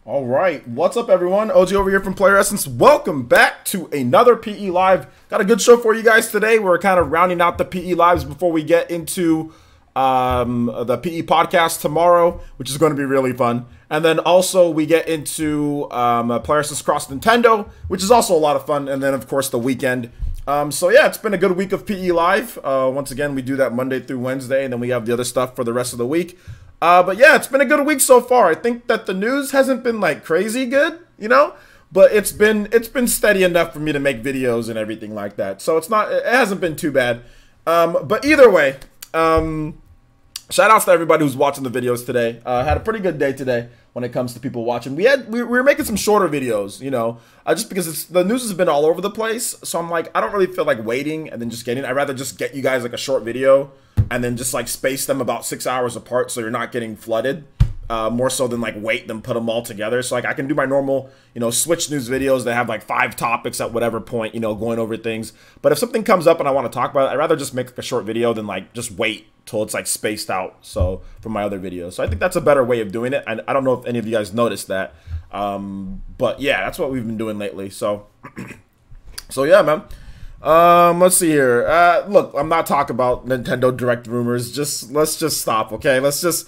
All right, what's up, everyone? OG over here from Player Essence. Welcome back to another PE Live. Got a good show for you guys today. We're kind of rounding out the PE Lives before we get into the PE podcast tomorrow, which is going to be really fun. And then also we get into Player Essence Cross Nintendo, which is also a lot of fun. And then, of course, the weekend. So yeah, it's been a good week of PE Live. Once again, we do that Monday through Wednesday, and then we have the other stuff for the rest of the week. But yeah, it's been a good week so far. I think that the news hasn't been like crazy good, you know, but it's been steady enough for me to make videos and everything like that. So it hasn't been too bad. But either way, shout outs to everybody who's watching the videos today. Had a pretty good day today when it comes to people watching. We were making some shorter videos, you know, just because the news has been all over the place. So I'm like, I don't really feel like waiting and then just getting. I'd rather just get you guys like a short video and then just like space them about 6 hours apart so you're not getting flooded. More so than like wait them put them all together. So like I can do my normal, you know, Switch news videos that have like 5 topics at whatever point, you know, going over things. But if something comes up and I want to talk about it, I'd rather just make like a short video than like just wait till it's like spaced out. So from my other videos. So I think that's a better way of doing it. And I don't know if any of you guys noticed that. But yeah, that's what we've been doing lately. So, so yeah, man. Let's see here. Look, I'm not talking about Nintendo Direct rumors. Let's just stop, okay? Let's just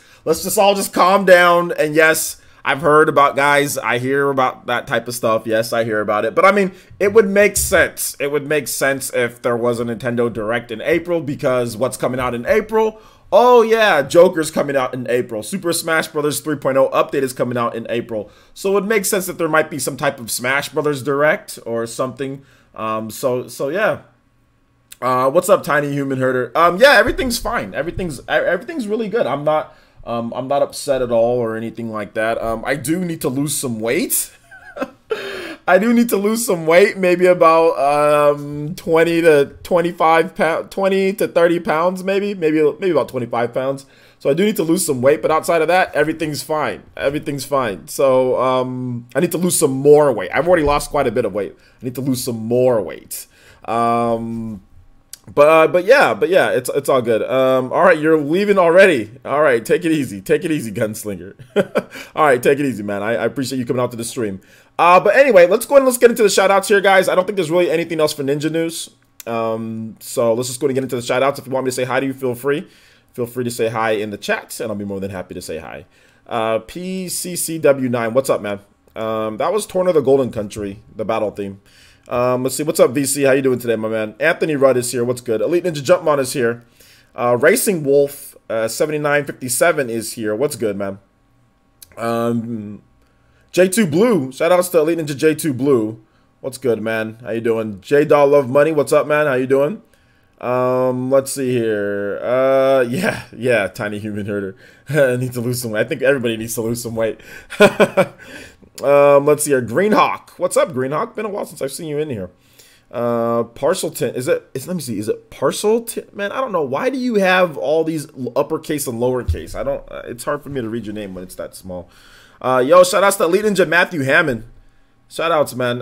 all just calm down. And yes, I've heard about guys. I hear about that type of stuff. Yes, I hear about it. But I mean, it would make sense. It would make sense if there was a Nintendo Direct in April, because what's coming out in April? Oh yeah, Joker's coming out in April. Super Smash Bros. 3.0 update is coming out in April. So it would make sense that there might be some type of Smash Bros. Direct or something. So yeah. What's up, Tiny Human Herder? Yeah, everything's fine. Everything's really good. I'm not upset at all or anything like that. I do need to lose some weight. I do need to lose some weight, maybe about 20 to 25 pounds, 20 to 30 pounds, maybe about 25 pounds. So I do need to lose some weight, but outside of that, everything's fine. Everything's fine. So I need to lose some more weight. I've already lost quite a bit of weight. I need to lose some more weight. But yeah, it's all good. All right, you're leaving already. All right, take it easy, Gunslinger. All right, take it easy, man. I appreciate you coming out to the stream. But anyway, let's go ahead and let's get into the shout outs here, guys. I don't think there's really anything else for Ninja News. So let's just go ahead and get into the shout outs. If you want me to say hi to you, feel free to say hi in the chat, and I'll be more than happy to say hi. PCCW9, what's up, man? That was Torn of the Golden Country, the battle theme. Let's see, what's up, VC? How you doing today, my man? Anthony Rudd is here. What's good? Elite Ninja Jumpmon is here. Racing Wolf 7957 is here. What's good, man? J2 Blue. Shout outs to Elite Ninja J2 Blue. What's good, man? How you doing? J Doll Love Money. What's up, man? How you doing? Let's see here. Yeah, Tiny Human Herder. I need to lose some weight. I think everybody needs to lose some weight. Let's see here. Greenhawk. What's up, Greenhawk? Been a while since I've seen you in here. Partial tint. Let me see. Is it partial tint? Man, I don't know. Why do you have all these uppercase and lowercase? It's hard for me to read your name when it's that small. Yo, shout outs to Elite Ninja Matthew Hammond. Shout outs, man.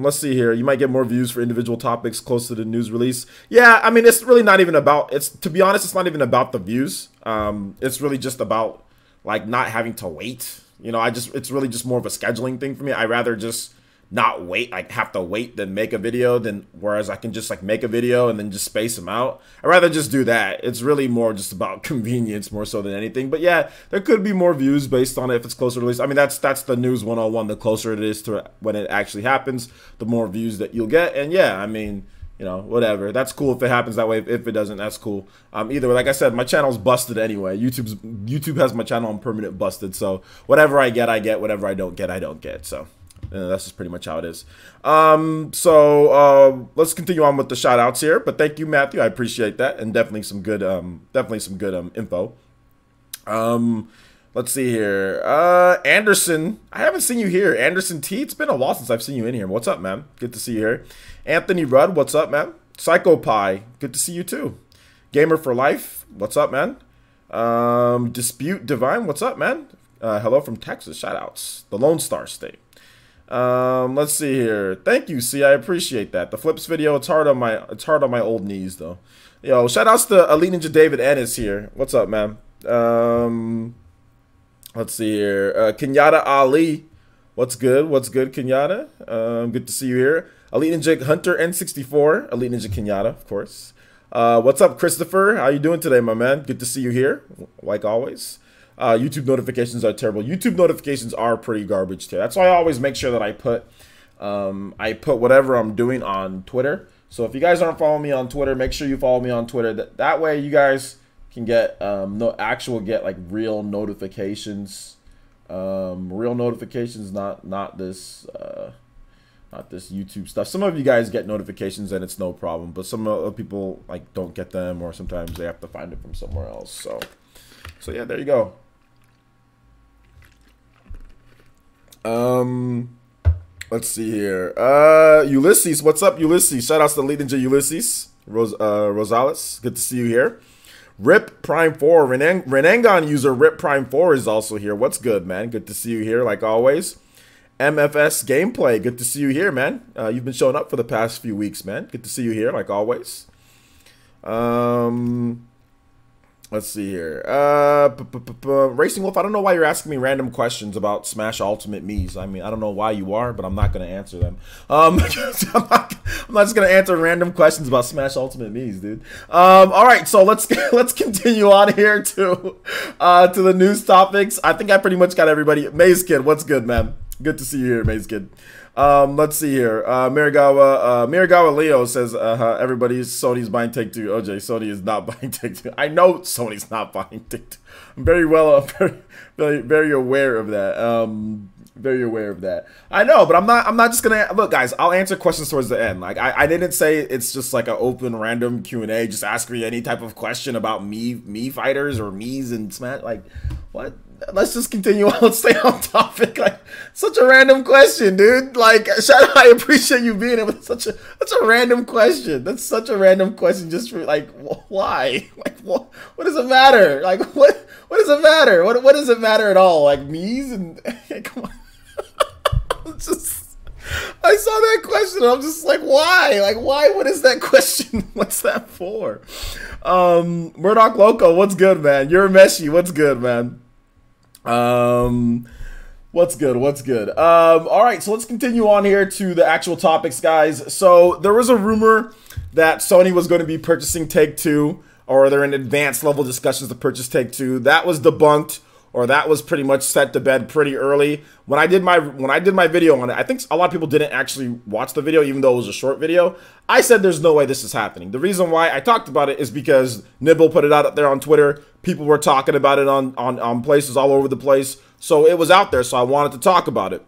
Let's see here. You might get more views for individual topics close to the news release. Yeah, I mean, it's really not even about, to be honest, it's not even about the views. It's really just about like not having to wait. You know, it's really just more of a scheduling thing for me. I'd rather just not wait, like have to wait than make a video, whereas I can just like make a video and then just space them out. I'd rather just do that. It's really more just about convenience more so than anything. But yeah, there could be more views based on it if it's closer to release. I mean, that's the news 101. The closer it is to when it actually happens, the more views that you'll get. And yeah, I mean, you know, whatever. That's cool if it happens that way. If it doesn't, that's cool. Either way, like I said, my channel's busted anyway. YouTube has my channel on permanent busted. So whatever I get, I get. Whatever I don't get. So that's just pretty much how it is. Let's continue on with the shout outs here. But thank you, Matthew. I appreciate that, and definitely some good info. Let's see here. Anderson, I haven't seen you here. Anderson T, it's been a while since I've seen you in here. What's up, man? Good to see you here. Anthony Rudd, what's up, man? Psycho Pie, good to see you too. Gamer for Life, what's up, man? Dispute Divine, what's up, man? Hello from Texas, shout outs. The Lone Star State. Let's see here. Thank you, C. I appreciate that. The flips video, it's hard on my old knees though. Yo, shout outs to Elite Ninja David Ennis here. What's up, man? Let's see here. Kenyatta Ali. What's good? What's good, Kenyatta? Good to see you here. Elite Ninja Hunter N64. Elite Ninja Kenyatta, of course. What's up, Christopher? How you doing today, my man? Good to see you here, like always. YouTube notifications are terrible. YouTube notifications are pretty garbage too. That's why I always make sure that I put whatever I'm doing on Twitter. So if you guys aren't following me on Twitter, make sure you follow me on Twitter. That way you guys can get get like real notifications. Real notifications, not this YouTube stuff. Some of you guys get notifications and it's no problem, but some other people like don't get them, or sometimes they have to find it from somewhere else. So yeah, there you go. Let's see here. Ulysses, what's up, Ulysses? Shout outs to Elite Ninja Ulysses Rosales. Good to see you here. Rip Prime 4, Renangon user Rip Prime 4 is also here. What's good, man? Good to see you here, like always. MFS Gameplay, good to see you here, man. You've been showing up for the past few weeks, man. Good to see you here, like always. Let's see here. Racing Wolf, I don't know why you're asking me random questions about Smash Ultimate Miis. I mean, I don't know why you are, but I'm not going to answer them. I'm not just going to answer random questions about Smash Ultimate Miis, dude. All right, so let's continue on here to the news topics. I think I pretty much got everybody. Maze Kid, what's good, man? Good to see you here, Maze Kid. Let's see here. Mirigawa Leo says, Sony's buying Take-Two. OJ, Sony is not buying Take-Two. I know Sony's not buying Take-Two. I'm very very aware of that. Very aware of that. I know, but I'm not just gonna look, guys. I'll answer questions towards the end. Like I didn't say it's just like an open random Q&A. Just ask me any type of question about me fighters or Miis and Smash. Like what? Let's just continue on. Let's stay on topic. Like such a random question, dude. Like shout out, I appreciate you being here, but that's a random question. That's such a random question. Just for like why? Like what does it matter? Like what does it matter? What does it matter at all? Like Miis and come on. Just I saw that question and I'm just like, why? Like why? What is that question? What's that for? Murdoch Loco, what's good, man? You're Meshi, what's good, man? What's good? All right, so let's continue on here to the actual topics, guys. So there was a rumor that Sony was going to be purchasing Take-Two, or they're in advanced level discussions to purchase Take-Two. That was debunked, or that was pretty much set to bed pretty early. When I did my video on it, I think a lot of people didn't actually watch the video, even though it was a short video. I said there's no way this is happening. The reason why I talked about it is because Nibble put it out there on Twitter. People were talking about it on places all over the place. So it was out there, so I wanted to talk about it.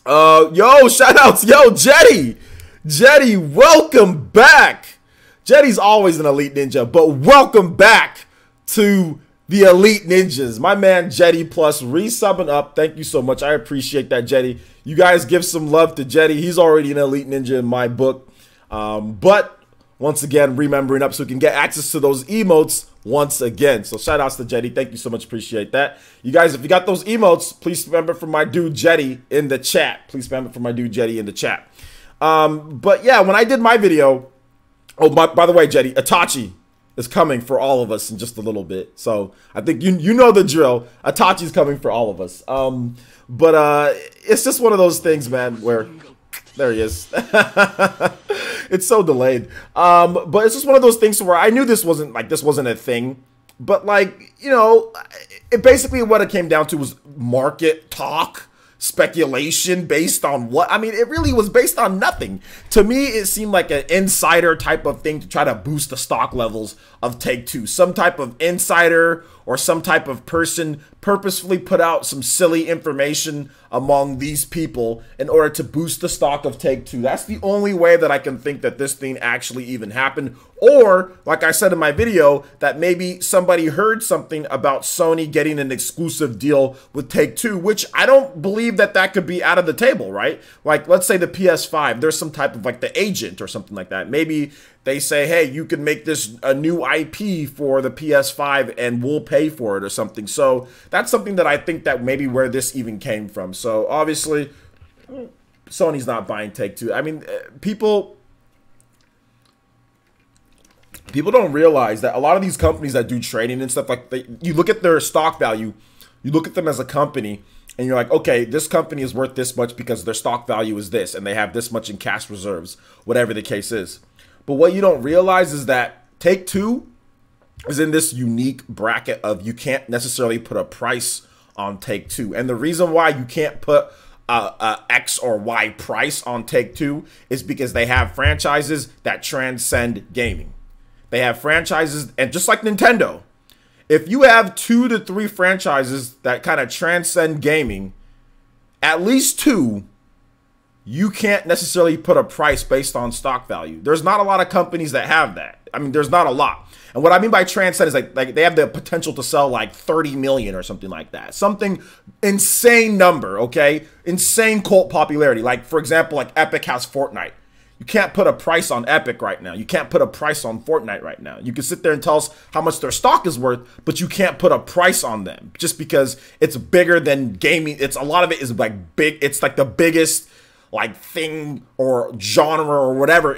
Yo, shout outs. Yo, Jetty. Jetty, welcome back. Jetty's always an Elite Ninja, but welcome back to the Elite Ninjas. My man Jetty Plus resubbing up. Thank you so much. I appreciate that, Jetty. You guys give some love to Jetty. He's already an Elite Ninja in my book. But once again, remembering up so we can get access to those emotes once again. So shout outs to Jetty. Thank you so much. Appreciate that. You guys, if you got those emotes, please spam it for my dude Jetty in the chat. Please spam it for my dude Jetty in the chat. But yeah, when I did my video, oh, by the way, Jetty, Itachi is coming for all of us in just a little bit. So I think you know the drill. Itachi's coming for all of us. But it's just one of those things, man, where there he is. It's so delayed. But it's just one of those things where I knew this wasn't a thing. But like, you know, it basically what it came down to was market talk, speculation based on what? I mean, it really was based on nothing. To me, it seemed like an insider type of thing to try to boost the stock levels of Take-Two. Some type of insider or some type of person purposefully put out some silly information among these people in order to boost the stock of Take-Two. That's the only way that I can think that this thing actually even happened. Or, like I said in my video, that maybe somebody heard something about Sony getting an exclusive deal with Take-Two, which I don't believe that could be out of the table, right? Like, let's say the PS5, there's some type of like the agent or something like that. Maybe they say, hey, you can make this a new IP for the PS5 and we'll pay for it or something. So that's something that I think that maybe where this even came from. So obviously, Sony's not buying Take-Two. I mean, people don't realize that a lot of these companies that do trading and stuff, like you look at their stock value, You look at them as a company and you're like, okay, this company is worth this much because their stock value is this and they have this much in cash reserves, whatever the case is. But what you don't realize is that Take-Two is in this unique bracket of you can't necessarily put a price on Take-Two. And the reason why you can't put a X or Y price on Take-Two is because they have franchises that transcend gaming. They have franchises, and just like Nintendo, if you have 2 to 3 franchises that kind of transcend gaming, at least 2, you can't necessarily put a price based on stock value. There's not a lot of companies that have that. I mean, there's not a lot. And what I mean by transcend is like they have the potential to sell like 30 million or something like that. Something insane number, okay? Insane cult popularity. Like, for example, like Epic has Fortnite. You can't put a price on Epic right now. You can't put a price on Fortnite right now. You can sit there and tell us how much their stock is worth, but you can't put a price on them just because it's bigger than gaming. It's a lot of it is like big. It's like the biggest like thing or genre or whatever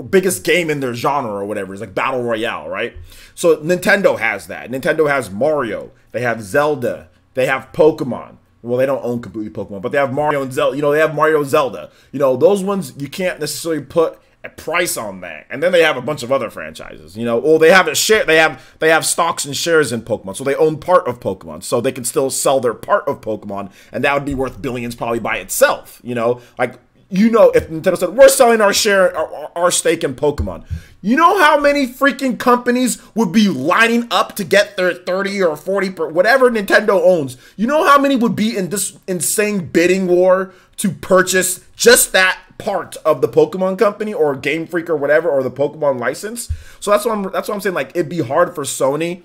biggest game in their genre or whatever. It's like Battle Royale, right? So Nintendo has that. Nintendo has Mario. They have Zelda. They have Pokemon. Well, they don't own completely Pokemon, but they have Mario and Zelda. You know, they have Mario and Zelda. You know, those ones, you can't necessarily put a price on that. And then they have a bunch of other franchises. You know, well, they have a share. They have stocks and shares in Pokemon, so they own part of Pokemon, so they can still sell their part of Pokemon, and that would be worth billions probably by itself. You know, like, you know, if Nintendo said we're selling our share, our stake in Pokemon, you know how many freaking companies would be lining up to get their 30 or 40 whatever Nintendo owns? You know how many would be in this insane bidding war to purchase just that part of the Pokemon company or Game Freak or whatever, or the Pokemon license? So that's what I'm saying. Like, it'd be hard for Sony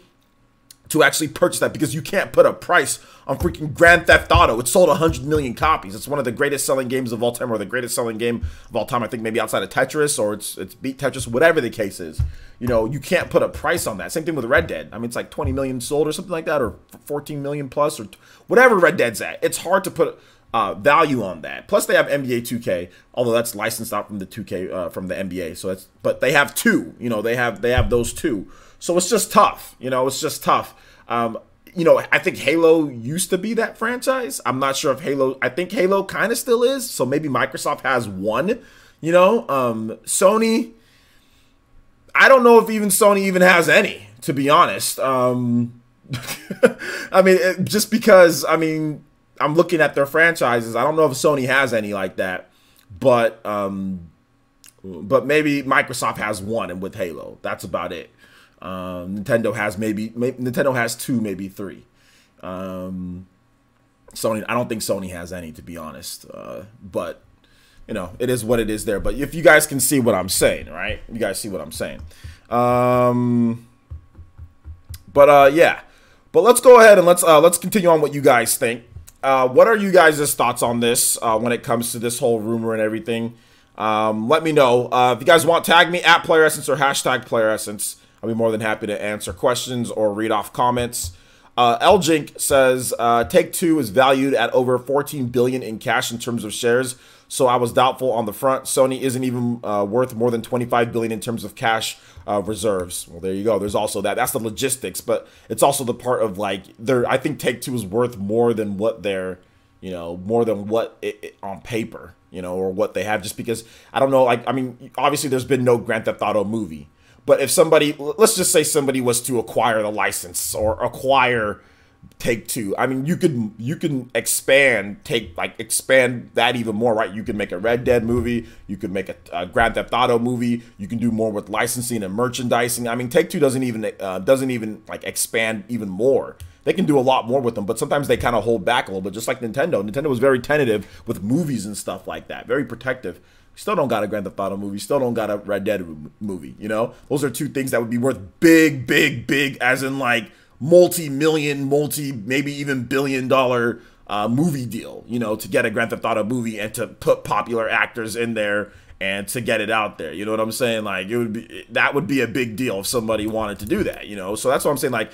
to actually purchase that because you can't put a price on freaking Grand Theft Auto. It sold 100 million copies. It's one of the greatest selling games of all time, or the greatest selling game of all time. I think maybe outside of Tetris, or it's beat Tetris, whatever the case is. You know, you can't put a price on that. Same thing with Red Dead. I mean, it's like 20 million sold or something like that, or 14 million plus, or whatever Red Dead's at. It's hard to put value on that. Plus, they have NBA 2K, although that's licensed out from the 2K from the NBA. So it's, but they have 2. You know, they have those 2. So it's just tough. You know, it's just tough. You know, I think Halo used to be that franchise. I'm not sure if Halo, I think Halo kind of still is. So maybe Microsoft has 1, you know. Sony, I don't know if even Sony even has any, to be honest. I mean, just because, I mean, I'm looking at their franchises. I don't know if Sony has any like that, but maybe Microsoft has 1, and with Halo, that's about it. Nintendo has Nintendo has 2, maybe 3. Sony, I don't think Sony has any, to be honest. But you know, it is what it is there. But if you guys can see what I'm saying, right? You guys see what I'm saying. Yeah. But let's go ahead and let's continue on what you guys think. What are you guys' thoughts on this when it comes to this whole rumor and everything? Let me know. If you guys want, tag me at PlayerEssence or hashtag PlayerEssence. I'll be more than happy to answer questions or read off comments. Eljink says Take-Two is valued at over 14 billion in cash in terms of shares, so I was doubtful on the front. Sony isn't even worth more than 25 billion in terms of cash reserves. Well, there you go. There's also that. That's the logistics, but it's also the part of like I think Take-Two is worth more than what they're, you know, more than what it on paper, you know, or what they have. Just because I don't know. Like, I mean, obviously there's been no Grand Theft Auto movie. But if somebody, let's just say somebody was to acquire the license or acquire Take-Two, I mean, you can expand that even more, right? You can make a Red Dead movie, you could make a Grand Theft Auto movie, you can do more with licensing and merchandising. I mean, Take-Two doesn't even like expand even more. They can do a lot more with them, but sometimes they kind of hold back a little bit, just like Nintendo. Nintendo was very tentative with movies and stuff like that, very protective. Still don't got a Grand Theft Auto movie. Still don't got a Red Dead movie. You know, those are 2 things that would be worth big, as in like multi-million, maybe even billion-dollar movie deal. You know, to get a Grand Theft Auto movie and to put popular actors in there and to get it out there. You know what I'm saying? Like, that would be a big deal if somebody wanted to do that. You know, so that's what I'm saying. Like,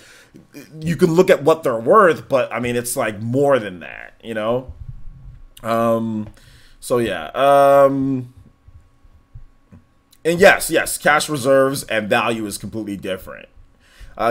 you can look at what they're worth, but I mean, it's like more than that. You know. So yeah. And yes, cash reserves and value is completely different.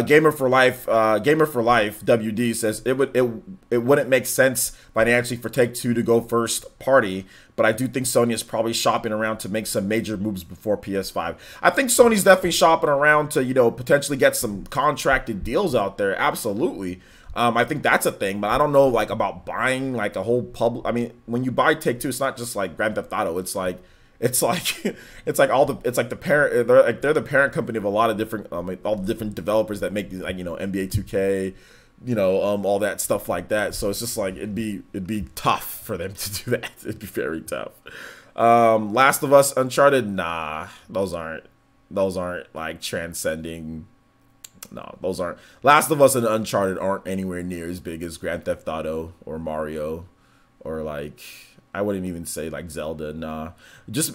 Gamer for Life WD says it wouldn't make sense financially for Take-Two to go first party, but I do think Sony is probably shopping around to make some major moves before PS5. I think Sony's definitely shopping around to, you know, potentially get some contracted deals out there. Absolutely. I think that's a thing, but I don't know like about buying like a whole public. I mean, when you buy Take-Two, it's not just like Grand Theft Auto. It's like it's like the parent. They're the parent company of a lot of different all the different developers that make these, like, you know, NBA 2K, you know, all that stuff like that. So it's just like it'd be tough for them to do that. It'd be very tough. Last of Us, Uncharted, nah, those aren't like transcending. No, those aren't. Last of Us and Uncharted aren't anywhere near as big as Grand Theft Auto or Mario or like, I wouldn't even say like Zelda. Nah.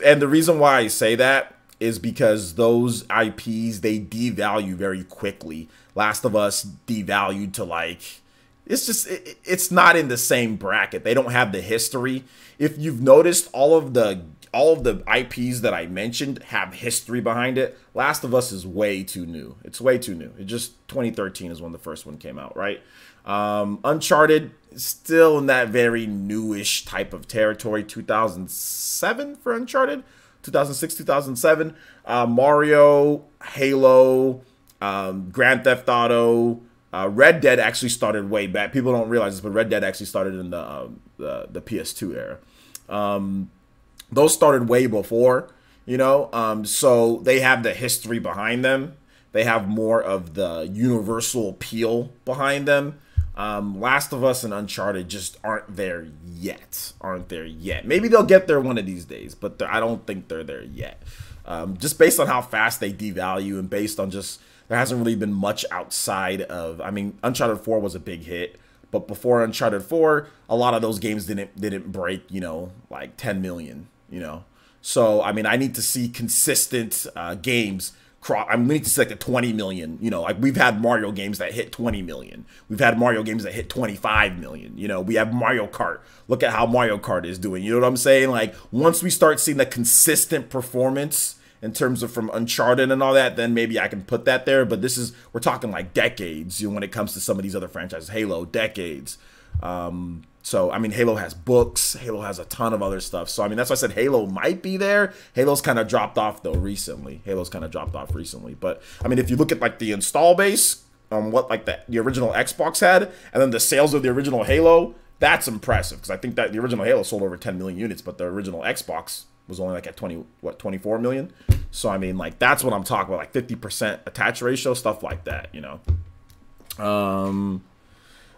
And the reason why I say that is because those IPs, they devalue very quickly. Last of Us devalued to like, it's not in the same bracket. They don't have the history. If you've noticed, all of the IPs that I mentioned have history behind it. Last of Us is way too new. It's way too new. It just 2013 is when the first one came out, right? Uncharted, still in that very newish type of territory. 2007 for Uncharted, 2006, 2007. Mario, Halo, Grand Theft Auto, Red Dead actually started way back. People don't realize this, but Red Dead actually started in the PS2 era. Those started way before, you know, so they have the history behind them. They have more of the universal appeal behind them. Last of Us and Uncharted just aren't there yet. Maybe they'll get there one of these days, but I don't think they're there yet. Just based on how fast they devalue and based on just, there hasn't really been much outside of, I mean, Uncharted 4 was a big hit. But before Uncharted 4, a lot of those games didn't break, you know, like 10 million, you know. So, I mean, I need to see consistent games. We need to see like a 20 million, you know, like we've had Mario games that hit 20 million. We've had Mario games that hit 25 million. You know, we have Mario Kart. Look at how Mario Kart is doing. You know what I'm saying? Like once we start seeing the consistent performance in terms of from Uncharted and all that, then maybe I can put that there. But we're talking like decades, you know, when it comes to some of these other franchises. Halo, decades. So, I mean, Halo has books. Halo has a ton of other stuff. So, I mean, that's why I said Halo might be there. Halo's kind of dropped off, though, recently. But, I mean, if you look at, like, the install base, what, like, the original Xbox had, and then the sales of the original Halo, that's impressive. Because I think that the original Halo sold over 10 million units, but the original Xbox was only, like, at 24 million? So, I mean, like, that's what I'm talking about. Like, 50% attach ratio, stuff like that, you know?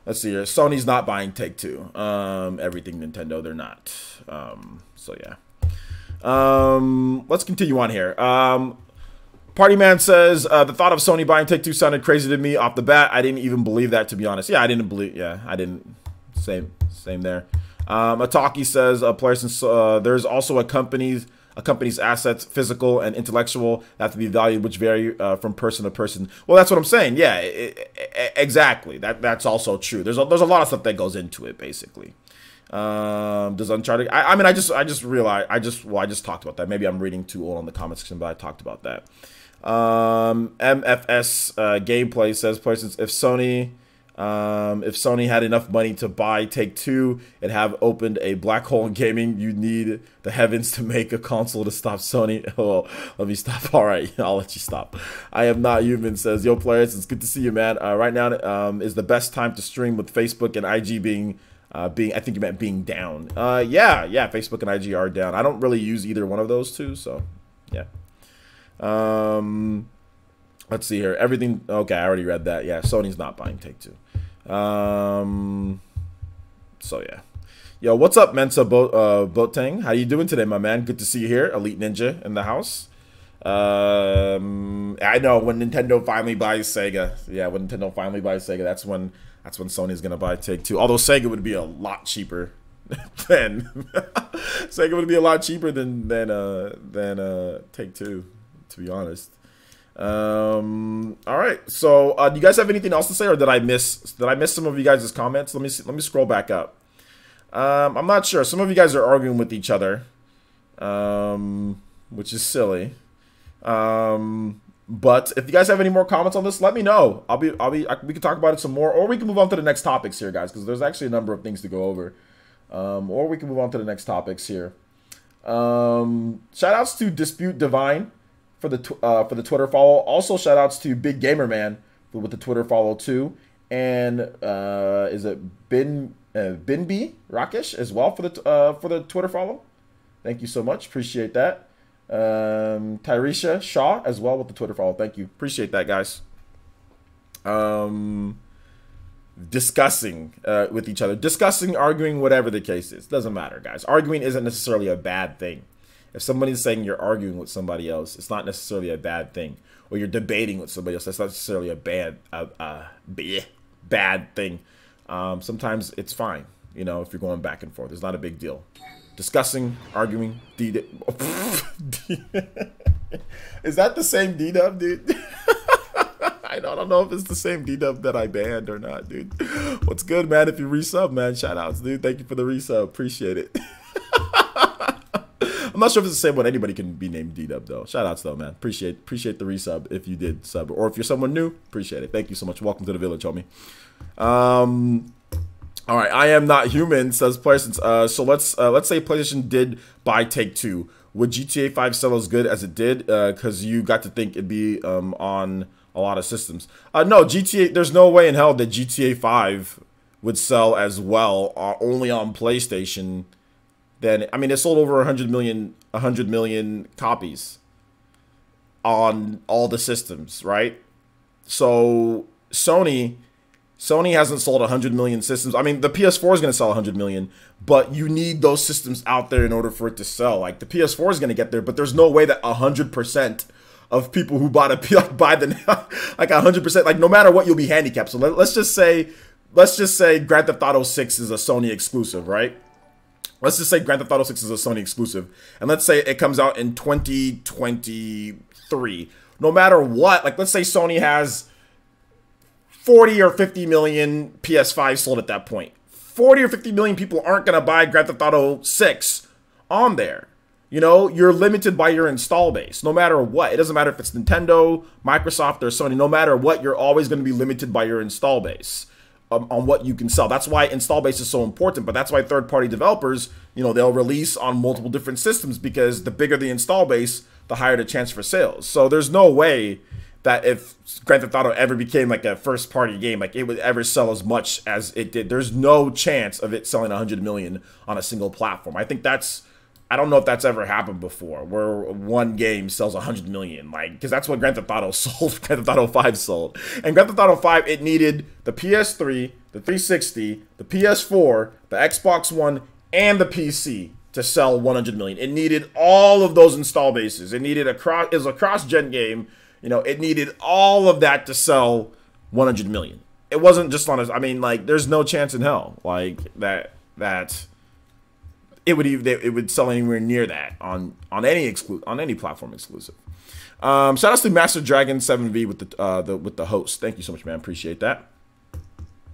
Let's see here. Sony's not buying Take-Two. Everything Nintendo, they're not. So, yeah. Let's continue on here. Party Man says, the thought of Sony buying Take-Two sounded crazy to me off the bat. I didn't even believe that, to be honest. Yeah, I didn't. Same there. Ataki says, player, since there's also a company's assets, physical and intellectual, have to be valued, which vary from person to person. Well, that's what I'm saying. Yeah, exactly. That's also true. There's a lot of stuff that goes into it, basically. Does Uncharted? I mean, I just realized. I just talked about that. Maybe I'm reading too old on the comment section, but I talked about that. MFS gameplay says, places if Sony had enough money to buy Take-Two and have opened a black hole in gaming, you'd need the heavens to make a console to stop Sony. Oh, let me stop. All right, I'll let you stop. I am not human, says, yo, players, it's good to see you, man. Right now is the best time to stream with Facebook and IG being, I think you meant being down. Yeah, Facebook and IG are down. I don't really use either one of those two, so, yeah. Let's see here. Everything. Okay, I already read that. Yeah, Sony's not buying Take-Two. So yeah. Yo, what's up, Mensa Boateng? How you doing today, my man? Good to see you here. Elite Ninja in the house. I know when Nintendo finally buys Sega. Yeah, when Nintendo finally buys Sega, that's when Sony's gonna buy Take-Two. Although Sega would be a lot cheaper than Sega would be a lot cheaper than Take-Two, to be honest. All right, so do you guys have anything else to say, or did I miss some of you guys' comments? Let me scroll back up. I'm not sure. Some of you guys are arguing with each other, which is silly. But if you guys have any more comments on this, let me know. We can talk about it some more, or we can move on to the next topics here, guys, because there's actually a number of things to go over. Or we can move on to the next topics here. Shout outs to Dispute Divine for the Twitter follow. Also, shout outs to Big Gamer Man with the Twitter follow too, and is it Binby Rakesh as well for the Twitter follow. Thank you so much, appreciate that. Tyresha Shaw as well with the Twitter follow. Thank you, appreciate that, guys. Discussing with each other, arguing, whatever the case is, doesn't matter, guys. Arguing isn't necessarily a bad thing. If somebody's saying you're arguing with somebody else, it's not necessarily a bad thing. Or you're debating with somebody else, that's not necessarily a bad thing. Sometimes it's fine, you know, if you're going back and forth. It's not a big deal. Discussing, arguing, is that the same D-Dub, dude? I don't know if it's the same D-Dub that I banned or not, dude. What's good, man? If you resub, man, shout outs, dude. Thank you for the resub. Appreciate it. I'm not sure if it's the same one. Anybody can be named D-Dub, though. Shout outs, though, man. Appreciate the resub if you did sub. Or if you're someone new, appreciate it. Thank you so much. Welcome to the village, homie. All right, I am not human, says PlayStation. So let's say PlayStation did buy Take-Two. Would GTA 5 sell as good as it did? Because you got to think it'd be on a lot of systems. No, GTA. There's no way in hell that GTA 5 would sell as well only on PlayStation. Then I mean, it sold over 100 million copies on all the systems, right? So Sony hasn't sold 100 million systems. I mean, the PS4 is going to sell 100 million, but you need those systems out there in order for it to sell. Like the PS4 is going to get there, but there's no way that 100% of people who bought buy the like 100%, like no matter what, you'll be handicapped. So let's just say Grand Theft Auto 6 is a Sony exclusive, right? Let's just say Grand Theft Auto 6 is a Sony exclusive, and let's say it comes out in 2023. No matter what, like let's say Sony has 40 or 50 million PS5 sold at that point. 40 or 50 million people aren't going to buy Grand Theft Auto 6 on there. You know, you're limited by your install base, no matter what. It doesn't matter if it's Nintendo, Microsoft, or Sony. No matter what, you're always going to be limited by your install base on what you can sell. That's why install base is so important, but that's why third-party developers, you know, they'll release on multiple different systems because the bigger the install base, the higher the chance for sales. So there's no way that if Grand Theft Auto ever became like a first-party game, like it would ever sell as much as it did. There's no chance of it selling 100 million on a single platform. I think I don't know if that's ever happened before, where one game sells 100 million, like, because that's what Grand Theft Auto sold. Grand Theft Auto 5 sold. And Grand Theft Auto 5, it needed the PS3, the 360, the PS4, the Xbox One, and the PC to sell 100 million. It needed all of those install bases. It needed it was a cross-gen game. You know, it needed all of that to sell 100 million. It wasn't just on I mean, like, there's no chance in hell, like, that it would sell anywhere near that on any platform exclusive. Shout outs to Master Dragon 7V with the host. Thank you so much, man. Appreciate that.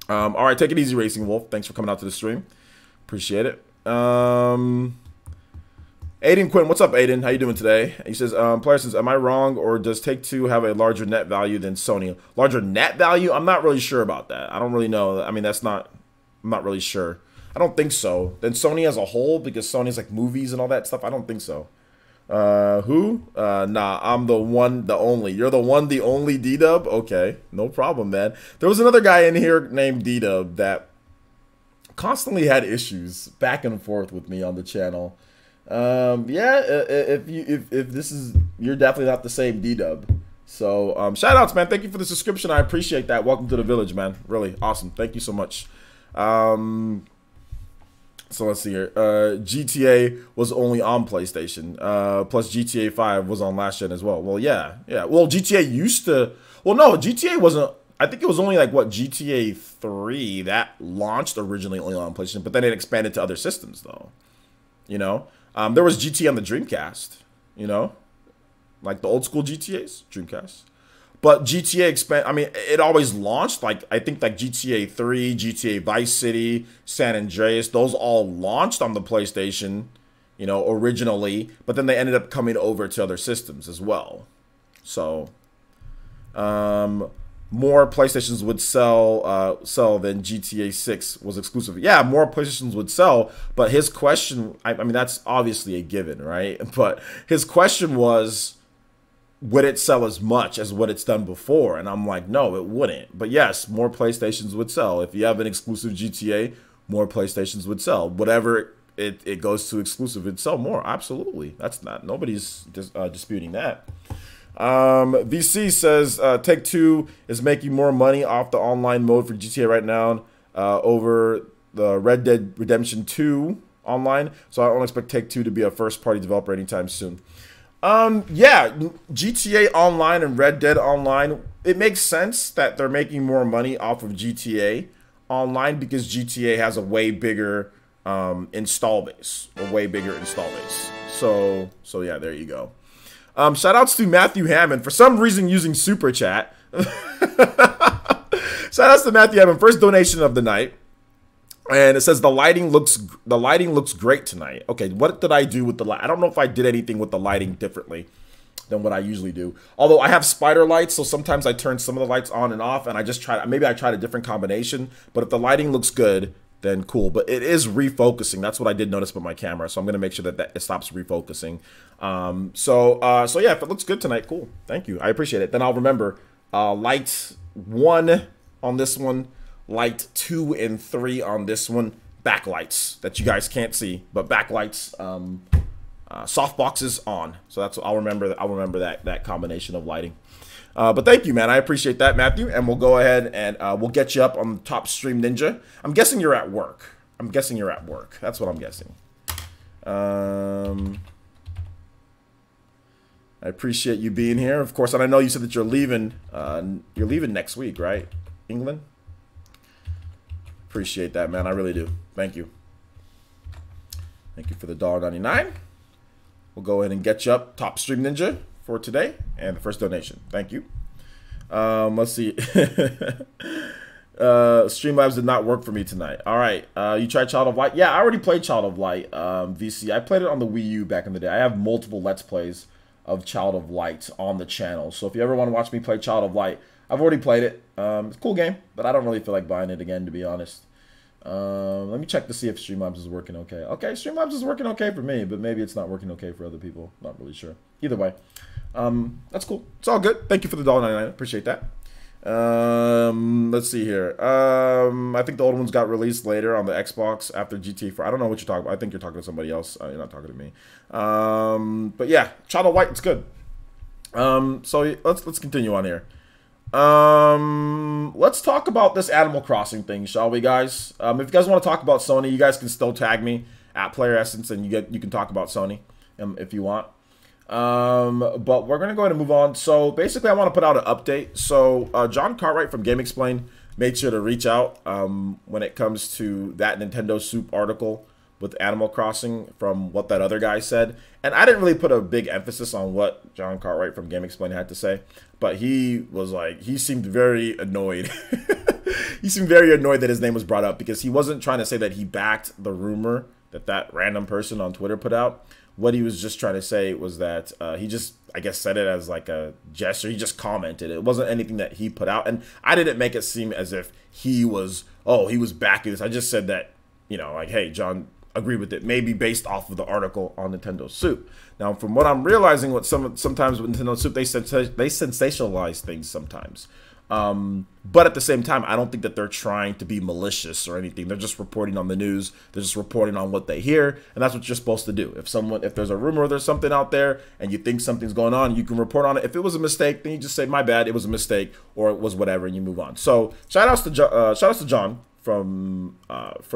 All right, take it easy, Racing Wolf. Thanks for coming out to the stream. Appreciate it. Aiden Quinn, what's up, Aiden? How you doing today? He says, player says, am I wrong, or does Take-Two have a larger net value than Sony? Larger net value? I'm not really sure about that. I don't really know. I mean, I'm not really sure. I don't think so. Then Sony as a whole, because Sony's like movies and all that stuff. I don't think so. Who? Nah, I'm the one, the only. You're the one, the only D-Dub? Okay, no problem, man. There was another guy in here named D-Dub that constantly had issues back and forth with me on the channel. Yeah, if this is, you're definitely not the same D-Dub. So, shout outs, man. Thank you for the subscription. I appreciate that. Welcome to the village, man. Really awesome. Thank you so much. So let's see here. GTA was only on PlayStation. Plus GTA 5 was on last gen as well. Well, yeah. Well, GTA used to. Well, no, GTA wasn't. I think it was only like what, GTA 3 that launched originally only on PlayStation, but then it expanded to other systems though. You know, there was GTA on the Dreamcast. You know, like the old school GTAs, Dreamcast. But GTA I mean, it always launched, like, I think like GTA 3, GTA Vice City, San Andreas, those all launched on the PlayStation, you know, originally, but then they ended up coming over to other systems as well. So, More PlayStations would sell than GTA 6 was exclusive. Yeah, more PlayStations would sell, but his question, I mean, that's obviously a given, right? But his question was, would it sell as much as what it's done before? And I'm like, no, it wouldn't. But yes, more PlayStations would sell. If you have an exclusive GTA, more PlayStations would sell. Whatever it goes to exclusive, it'd sell more. Absolutely. That's not, nobody's disputing that. VC says Take-Two is making more money off the online mode for GTA right now over the Red Dead Redemption 2 online. So I don't expect Take-Two to be a first-party developer anytime soon. Yeah, GTA Online and Red Dead Online, it makes sense that they're making more money off of GTA Online because GTA has a way bigger install base, So yeah, there you go. Shout outs to Matthew Hammond for some reason using Super Chat. Shout outs to Matthew Hammond, first donation of the night. And it says the lighting looks great tonight. Okay, what did I do with the light? I don't know if I did anything with the lighting differently than what I usually do. Although I have spider lights, so sometimes I turn some of the lights on and off, and I just maybe I tried a different combination. But if the lighting looks good, then cool. But it is refocusing. That's what I did notice with my camera. So I'm gonna make sure that it stops refocusing. So yeah, if it looks good tonight, cool. Thank you. I appreciate it. Then I'll remember light 1 on this one, light 2 and 3 on this one, backlights that you guys can't see, but backlights, softboxes on. So that's what I'll remember. I'll remember that combination of lighting. But thank you, man. I appreciate that, Matthew. And we'll go ahead and we'll get you up on Top Stream Ninja. I'm guessing you're at work. That's what I'm guessing. I appreciate you being here, of course. And I know you said that you're leaving. You're leaving next week, right? England. Appreciate that, man. I really do. Thank you. Thank you for the $1.99. We'll go ahead and get you up Top Stream Ninja for today and the first donation. Thank you. Let's see. Streamlabs did not work for me tonight. All right. You tried Child of Light? Yeah, I already played Child of Light, VC. I played it on the Wii U back in the day. I have multiple Let's Plays of Child of Light on the channel. So if you ever want to watch me play Child of Light, I've already played it. It's a cool game, but I don't really feel like buying it again, to be honest. Let me check to see if Streamlabs is working okay. Okay, Streamlabs is working okay for me, but maybe it's not working okay for other people. Not really sure. Either way, that's cool. It's all good. Thank you for the $1.99. Appreciate that. Let's see here. I think the old ones got released later on the Xbox after GTA 4. I don't know what you're talking about. I think you're talking to somebody else. You're not talking to me. But yeah, Child of Light, it's good. So let's continue on here. Let's talk about this Animal Crossing thing, shall we, guys? If you guys want to talk about Sony, you guys can still tag me at Player Essence, and you can talk about Sony if you want. But we're gonna go ahead and move on. So basically, I want to put out an update. So John Cartwright from Game Explain made sure to reach out when it comes to that Nintendo Soup article with Animal Crossing from what that other guy said. And I didn't really put a big emphasis on what John Cartwright from Game Explain had to say, but he was like, he seemed very annoyed. He seemed very annoyed that his name was brought up because he wasn't trying to say that he backed the rumor that random person on Twitter put out. What he was just trying to say was that he just, I guess, said it as like a gesture. He just commented. It wasn't anything that he put out. And I didn't make it seem as if he was backing this. I just said that, like, hey, John, agree with it, maybe based off of the article on Nintendo Soup. Now, from what I'm realizing, sometimes with Nintendo Soup, they sensationalize things sometimes. But at the same time, I don't think that they're trying to be malicious or anything. They're just reporting on the news. They're just reporting on what they hear, and that's what you're supposed to do. If there's a rumor or there's something out there and you think something's going on, you can report on it. If it was a mistake, then you just say, my bad, it was a mistake, or it was whatever, and you move on. So shout outs to John from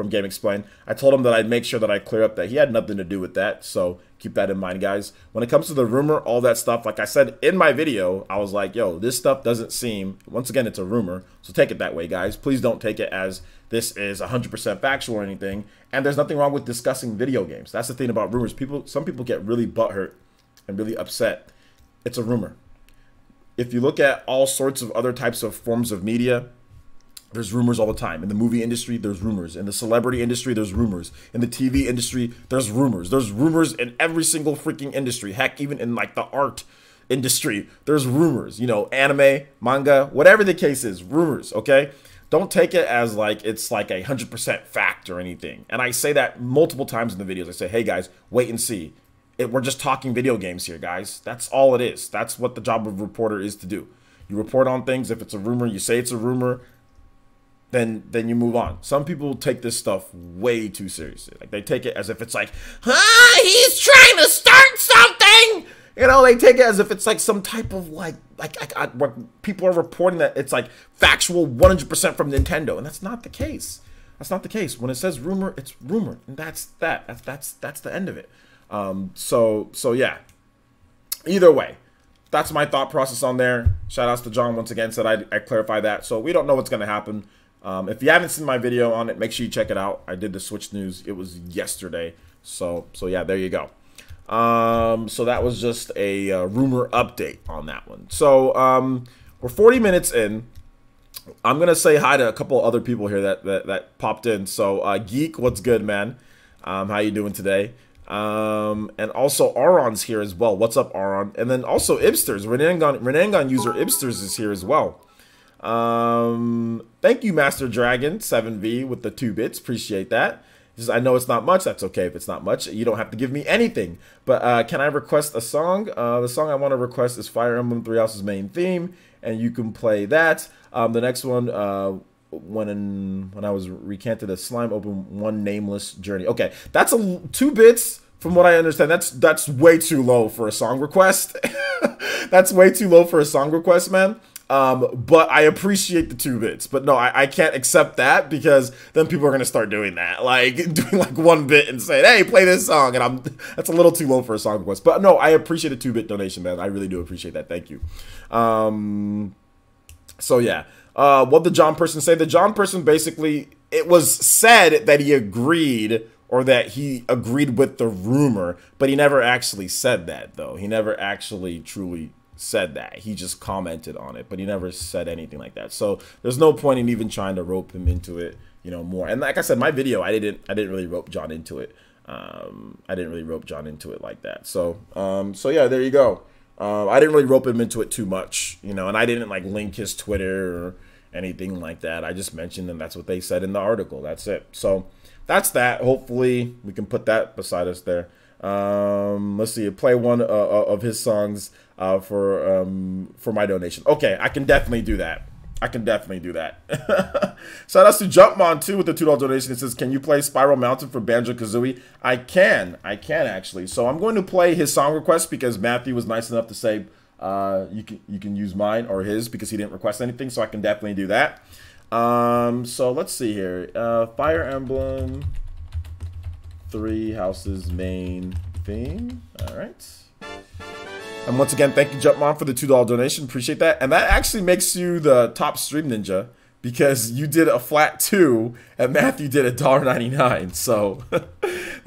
Game Explain. I told him that I'd make sure that I clear up that he had nothing to do with that. So keep that in mind, guys. When it comes to the rumor, all that stuff, like I said in my video, I was like, yo, this stuff doesn't seem, once again, it's a rumor. So take it that way, guys. Please don't take it as this is 100% factual or anything. And there's nothing wrong with discussing video games. That's the thing about rumors. Some people get really butthurt and really upset. It's a rumor. If you look at all sorts of other types of forms of media, there's rumors all the time. In the movie industry, there's rumors. In the celebrity industry, there's rumors. In the TV industry, there's rumors. There's rumors in every single freaking industry. Heck, even in like the art industry, there's rumors, you know, anime, manga, whatever the case is, rumors, okay? Don't take it as like it's like 100% fact or anything. And I say that multiple times in the videos. I say, hey guys, wait and see. We're just talking video games here, guys. That's all it is. That's what the job of a reporter is to do. You report on things. If it's a rumor, you say it's a rumor, then you move on. Some people take this stuff way too seriously. Like they take it as if it's like, he's trying to start something. You know, they take it as if it's like some type of like what people are reporting that it's like factual 100% from Nintendo, and that's not the case. That's not the case. When it says rumor, it's rumor, and that's the end of it. So yeah. Either way, that's my thought process on there. Shout outs to John once again, said I clarify that. So we don't know what's gonna happen. If you haven't seen my video on it, make sure you check it out. I did the Switch news. It was yesterday. So yeah, there you go. So that was just a rumor update on that one. So we're 40 minutes in. I'm gonna say hi to a couple other people here that popped in. So Geek, what's good, man? How you doing today? And also Aron's here as well. What's up, Aron? And then also Ibsters, Renangon user Ibsters is here as well. Thank you, Master Dragon 7V with the 2 bits. Appreciate that. I know it's not much. That's okay if it's not much. You don't have to give me anything. But can I request a song? The song I want to request is Fire Emblem Three Houses main theme, and you can play that. The next one, when I was recanted a slime open one nameless journey. Okay, that's 2 bits. From what I understand, that's way too low for a song request. That's way too low for a song request, man. But I appreciate the 2 bits. But no, I can't accept that, because then people are gonna start doing that, like doing like 1 bit and saying, "Hey, play this song," and that's a little too low for a song request. But no, I appreciate a 2-bit donation, man. I really do appreciate that. Thank you. So yeah, what did John Person say? The John Person basically, it was said that he agreed, or that he agreed with the rumor, but he never actually said that, though. He never actually truly said that. He just commented on it, but he never said anything like that. So there's no point in even trying to rope him into it, you know, more. And like I said, my video, I didn't really rope John into it. I didn't really rope John into it like that. So so yeah, there you go. I didn't really rope him into it too much, you know, and I didn't like link his Twitter or anything like that. I just mentioned them. That's what they said in the article. That's it. So that's that. Hopefully we can put that beside us there. Let's see. Play one of his songs for my donation. Okay, I can definitely do that. I can definitely do that. Shout out to Jumpmon too with the $2 donation. It says, "Can you play Spiral Mountain for Banjo-Kazooie?" I can actually. So I'm going to play his song request, because Matthew was nice enough to say you can use mine or his, because he didn't request anything. So I can definitely do that. So let's see here. Fire Emblem Three Houses main theme. All right. And once again, thank you, Jumpmon, for the $2 donation. Appreciate that. And that actually makes you the top stream ninja, because you did a flat 2 and Matthew did $1.99. So that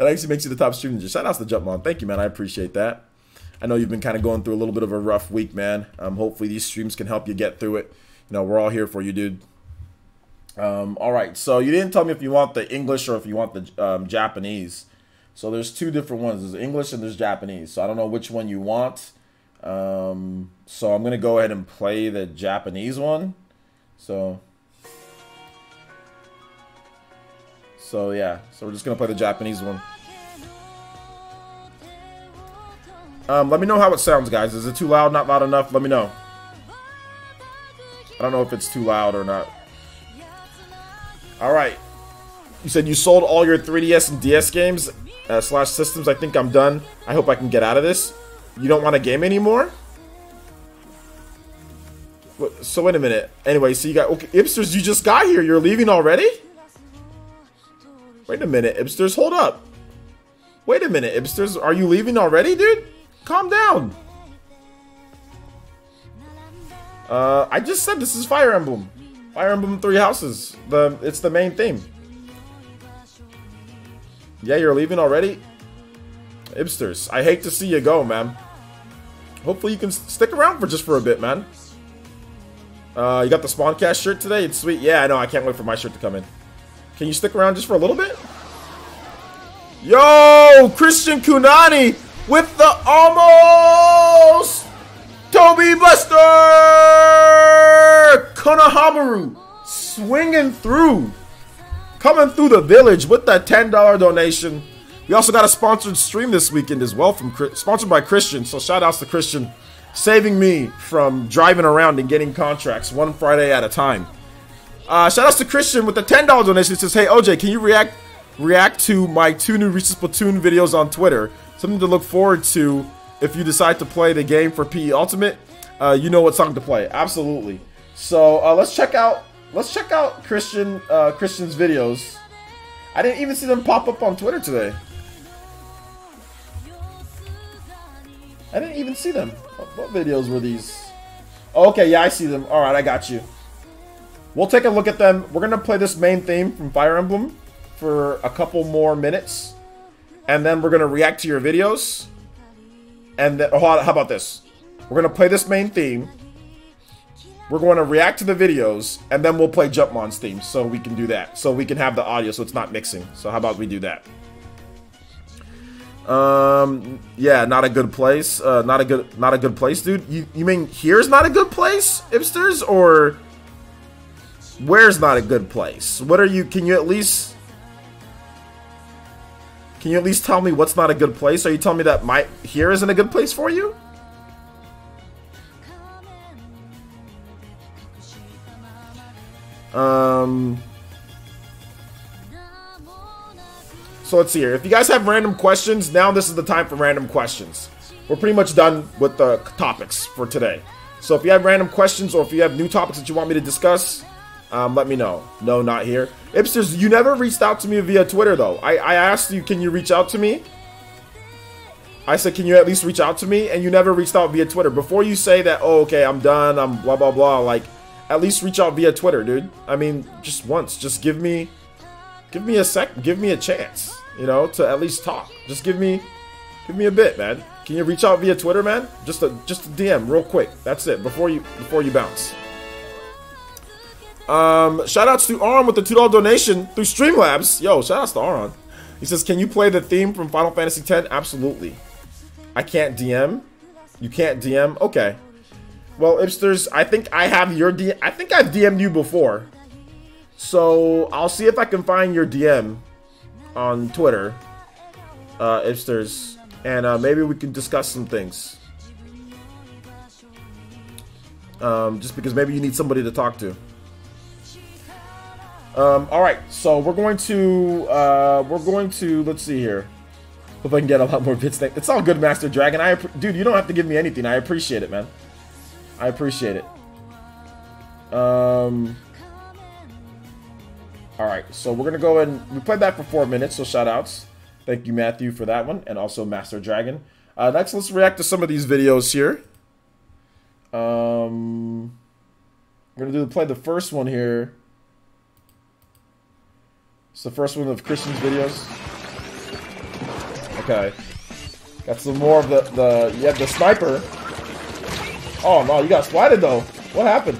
actually makes you the top stream ninja. Shout out to Jumpmon. Thank you, man. I appreciate that. I know you've been kind of going through a little bit of a rough week, man. Hopefully these streams can help you get through it. You know, we're all here for you, dude. All right. So you didn't tell me if you want the English or if you want the Japanese. So there's 2 different ones. There's English and there's Japanese. So I don't know which one you want. So I'm gonna go ahead and play the Japanese one. So yeah, so we're just gonna play the Japanese one. Let me know how it sounds, guys. Is it too loud? Not loud enough? Let me know. I don't know if it's too loud or not. All right. You said you sold all your 3DS and DS games slash systems. I think I'm done. I hope I can get out of this. You don't want a game anymore? So wait a minute. Anyway, so you got... Okay, Ibsters, you just got here. You're leaving already? Wait a minute, Ibsters. Hold up. Wait a minute, Ibsters. Are you leaving already, dude? Calm down. I just said this is Fire Emblem. Fire Emblem Three Houses. It's the main theme. Yeah, you're leaving already? Ibsters, I hate to see you go, man. Hopefully you can stick around for a bit, man. You got the Spawncast shirt today? It's sweet. Yeah, I know. I can't wait for my shirt to come in. Can you stick around just for a little bit? Yo, Christian Kunani with the almost Toby Buster Konohamaru swinging through. Coming through the village with that $10 donation. We also got a sponsored stream this weekend as well, sponsored by Christian. So shout outs to Christian, saving me from driving around and getting contracts one Friday at a time. Shout outs to Christian with the $10 donation. It says, hey OJ, can you react to my 2 new Reese's Platoon videos on Twitter? Something to look forward to if you decide to play the game for PE Ultimate. You know what song to play. Absolutely. So let's check out Christian's videos. I didn't even see them pop up on Twitter today. I didn't even see them. What videos were these? Oh, okay, yeah, I see them. All right, I got you. We'll take a look at them. We're gonna play this main theme from Fire Emblem for a couple more minutes, and then we're gonna react to your videos. And then, how about this? We're gonna play this main theme. We're going to react to the videos, and then we'll play Jumpmon's theme, so we can do that. So we can have the audio, so it's not mixing. So how about we do that? Yeah, not a good place. Not a good place, dude. You mean here's not a good place, hipsters, or where's not a good place? What are you? Can you at least tell me what's not a good place? Are you telling me that here isn't a good place for you? So let's see here. If you guys have random questions, now this is the time for random questions. We're pretty much done with the topics for today. So if you have random questions or if you have new topics that you want me to discuss, let me know. No, not here. Hipsters, you never reached out to me via Twitter though. I asked you, can you reach out to me? I said, can you at least reach out to me? And you never reached out via Twitter. Before you say that, oh, okay, I'm done, I'm blah, blah, blah, like, at least reach out via Twitter, dude. I mean, just once. Just give me a sec. Give me a chance, you know, to at least talk. Just give me a bit, man. Can you reach out via Twitter, man? Just a DM, real quick. That's it. Before you bounce. Shout outs to Aron with the $2 donation through Streamlabs. Yo, shout outs to Aron. He says, can you play the theme from Final Fantasy X? Absolutely. I can't DM. You can't DM. Okay. Well, hipsters, I think I have your DM. I think I've DM'd you before. So, I'll see if I can find your DM on Twitter, hipsters. And maybe we can discuss some things. Just because maybe you need somebody to talk to. Alright, so we're going to, let's see here. Hope I can get a lot more bits. It's all good, Master Dragon. Dude, you don't have to give me anything. I appreciate it, man. I appreciate it. Alright, so we're gonna go and we played that for 4 minutes, so shout outs. Thank you, Matthew, for that one, and also Master Dragon. Next, let's react to some of these videos here. We're gonna play the first one here. It's the first one of Christian's videos. Okay. Got some more of you have the sniper. Oh no, you got slided though. What happened?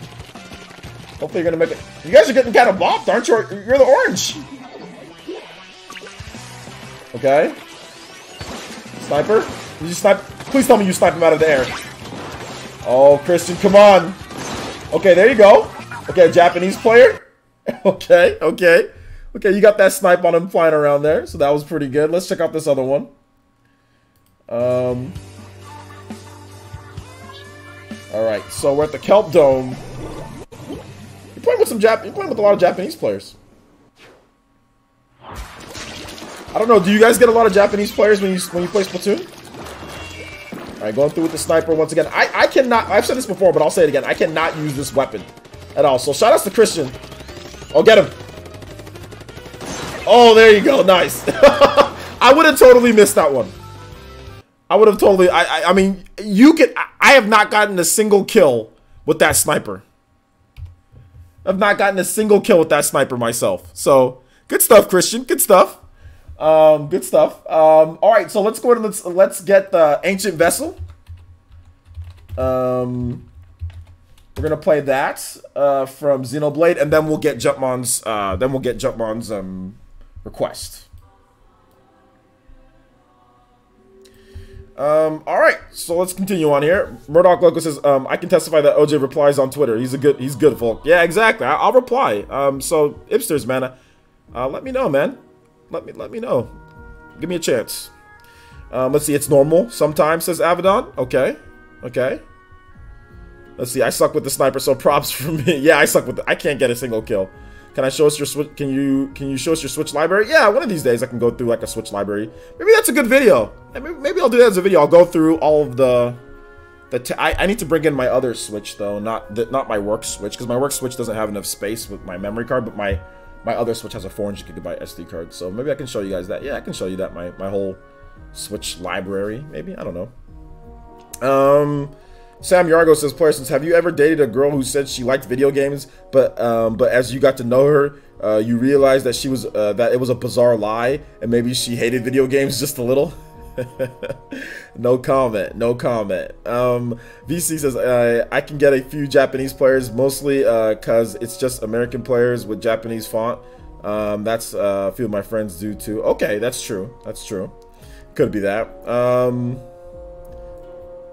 Hopefully you're gonna make it. You guys are getting kind of bopped, aren't you? You're the orange. Okay. Sniper? Did you snipe? Please tell me you sniped him out of the air. Oh, Christian, come on. Okay, there you go. Okay, Japanese player. Okay, okay. Okay, you got that snipe on him flying around there, so that was pretty good. Let's check out this other one. Alright, so we're at the Kelp Dome. You're playing with a lot of Japanese players. I don't know, do you guys get a lot of Japanese players when you play Splatoon? Alright, going through with the sniper once again. I cannot, I've said this before, but I'll say it again. I cannot use this weapon at all. So shout outs to Christian. Oh, get him. Oh, there you go. Nice. I would have totally missed that one. I would have totally, I mean, I have not gotten a single kill with that sniper. I've not gotten a single kill with that sniper myself. So, good stuff, Christian. Good stuff. Good stuff. All right, so let's go ahead and let's get the Ancient Vessel. We're gonna play that from Xenoblade, and then we'll get Jumpmon's request. All right, so let's continue on here. Murdoch Loco says, I can testify that OJ replies on Twitter. He's good, folk. Yeah, exactly. I'll reply. So Ipsters, man, let me know, man. Let me know. Give me a chance. Let's see. It's normal sometimes, says Avedon. Okay. Let's see. I suck with the sniper, so props for me. Yeah, I suck with I can't get a single kill. Can I show us your switch? Can you show us your Switch library? Yeah, one of these days I can go through like a Switch library. Maybe that's a good video. Maybe I'll do that as a video. I'll go through all of I need to bring in my other Switch though, not my work Switch, because my work Switch doesn't have enough space with my memory card, but my other Switch has a 400GB SD card. So maybe I can show you guys that. Yeah, I can show you that my whole Switch library. Maybe, I don't know. Sam Yargo says, Playersons, have you ever dated a girl who said she liked video games, but as you got to know her, you realized that she was that it was a bizarre lie, and maybe she hated video games just a little? No comment. VC says, I can get a few Japanese players, mostly because it's just American players with Japanese font. That's a few of my friends do too. Okay, that's true. Could be that.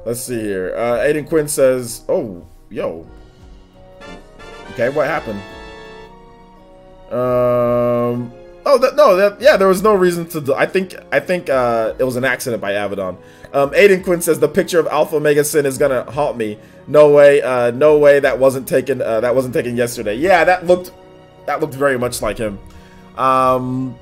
Let's see here. Aiden Quinn says, "Oh, yo. Okay, what happened? Yeah, there was no reason to. I think it was an accident by Avedon. Aiden Quinn says the picture of Alpha Omega Sin is gonna haunt me. No way. That wasn't taken. That wasn't taken yesterday. Yeah, that looked very much like him. Yo,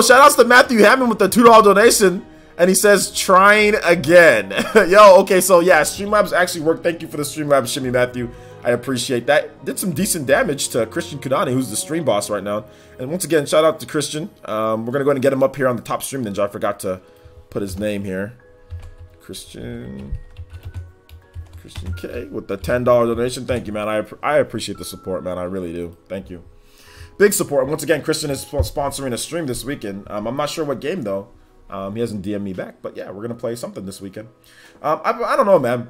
shout outs to Matthew Hammond with the $2 donation. And he says, trying again. Yo, okay, so yeah, Streamlabs actually worked. Thank you for the Streamlabs shimmy, Matthew. I appreciate that. Did some decent damage to Christian Kudani, who's the stream boss right now. And once again, shout out to Christian. We're going to go ahead and get him up here on the top stream ninja. I forgot to put his name here. Christian K with the $10 donation. Thank you, man. I appreciate the support, man. I really do. Thank you. Big support. And once again, Christian is sponsoring a stream this weekend. I'm not sure what game, though. He hasn't DM'd me back, but yeah, we're gonna play something this weekend. I don't know, man.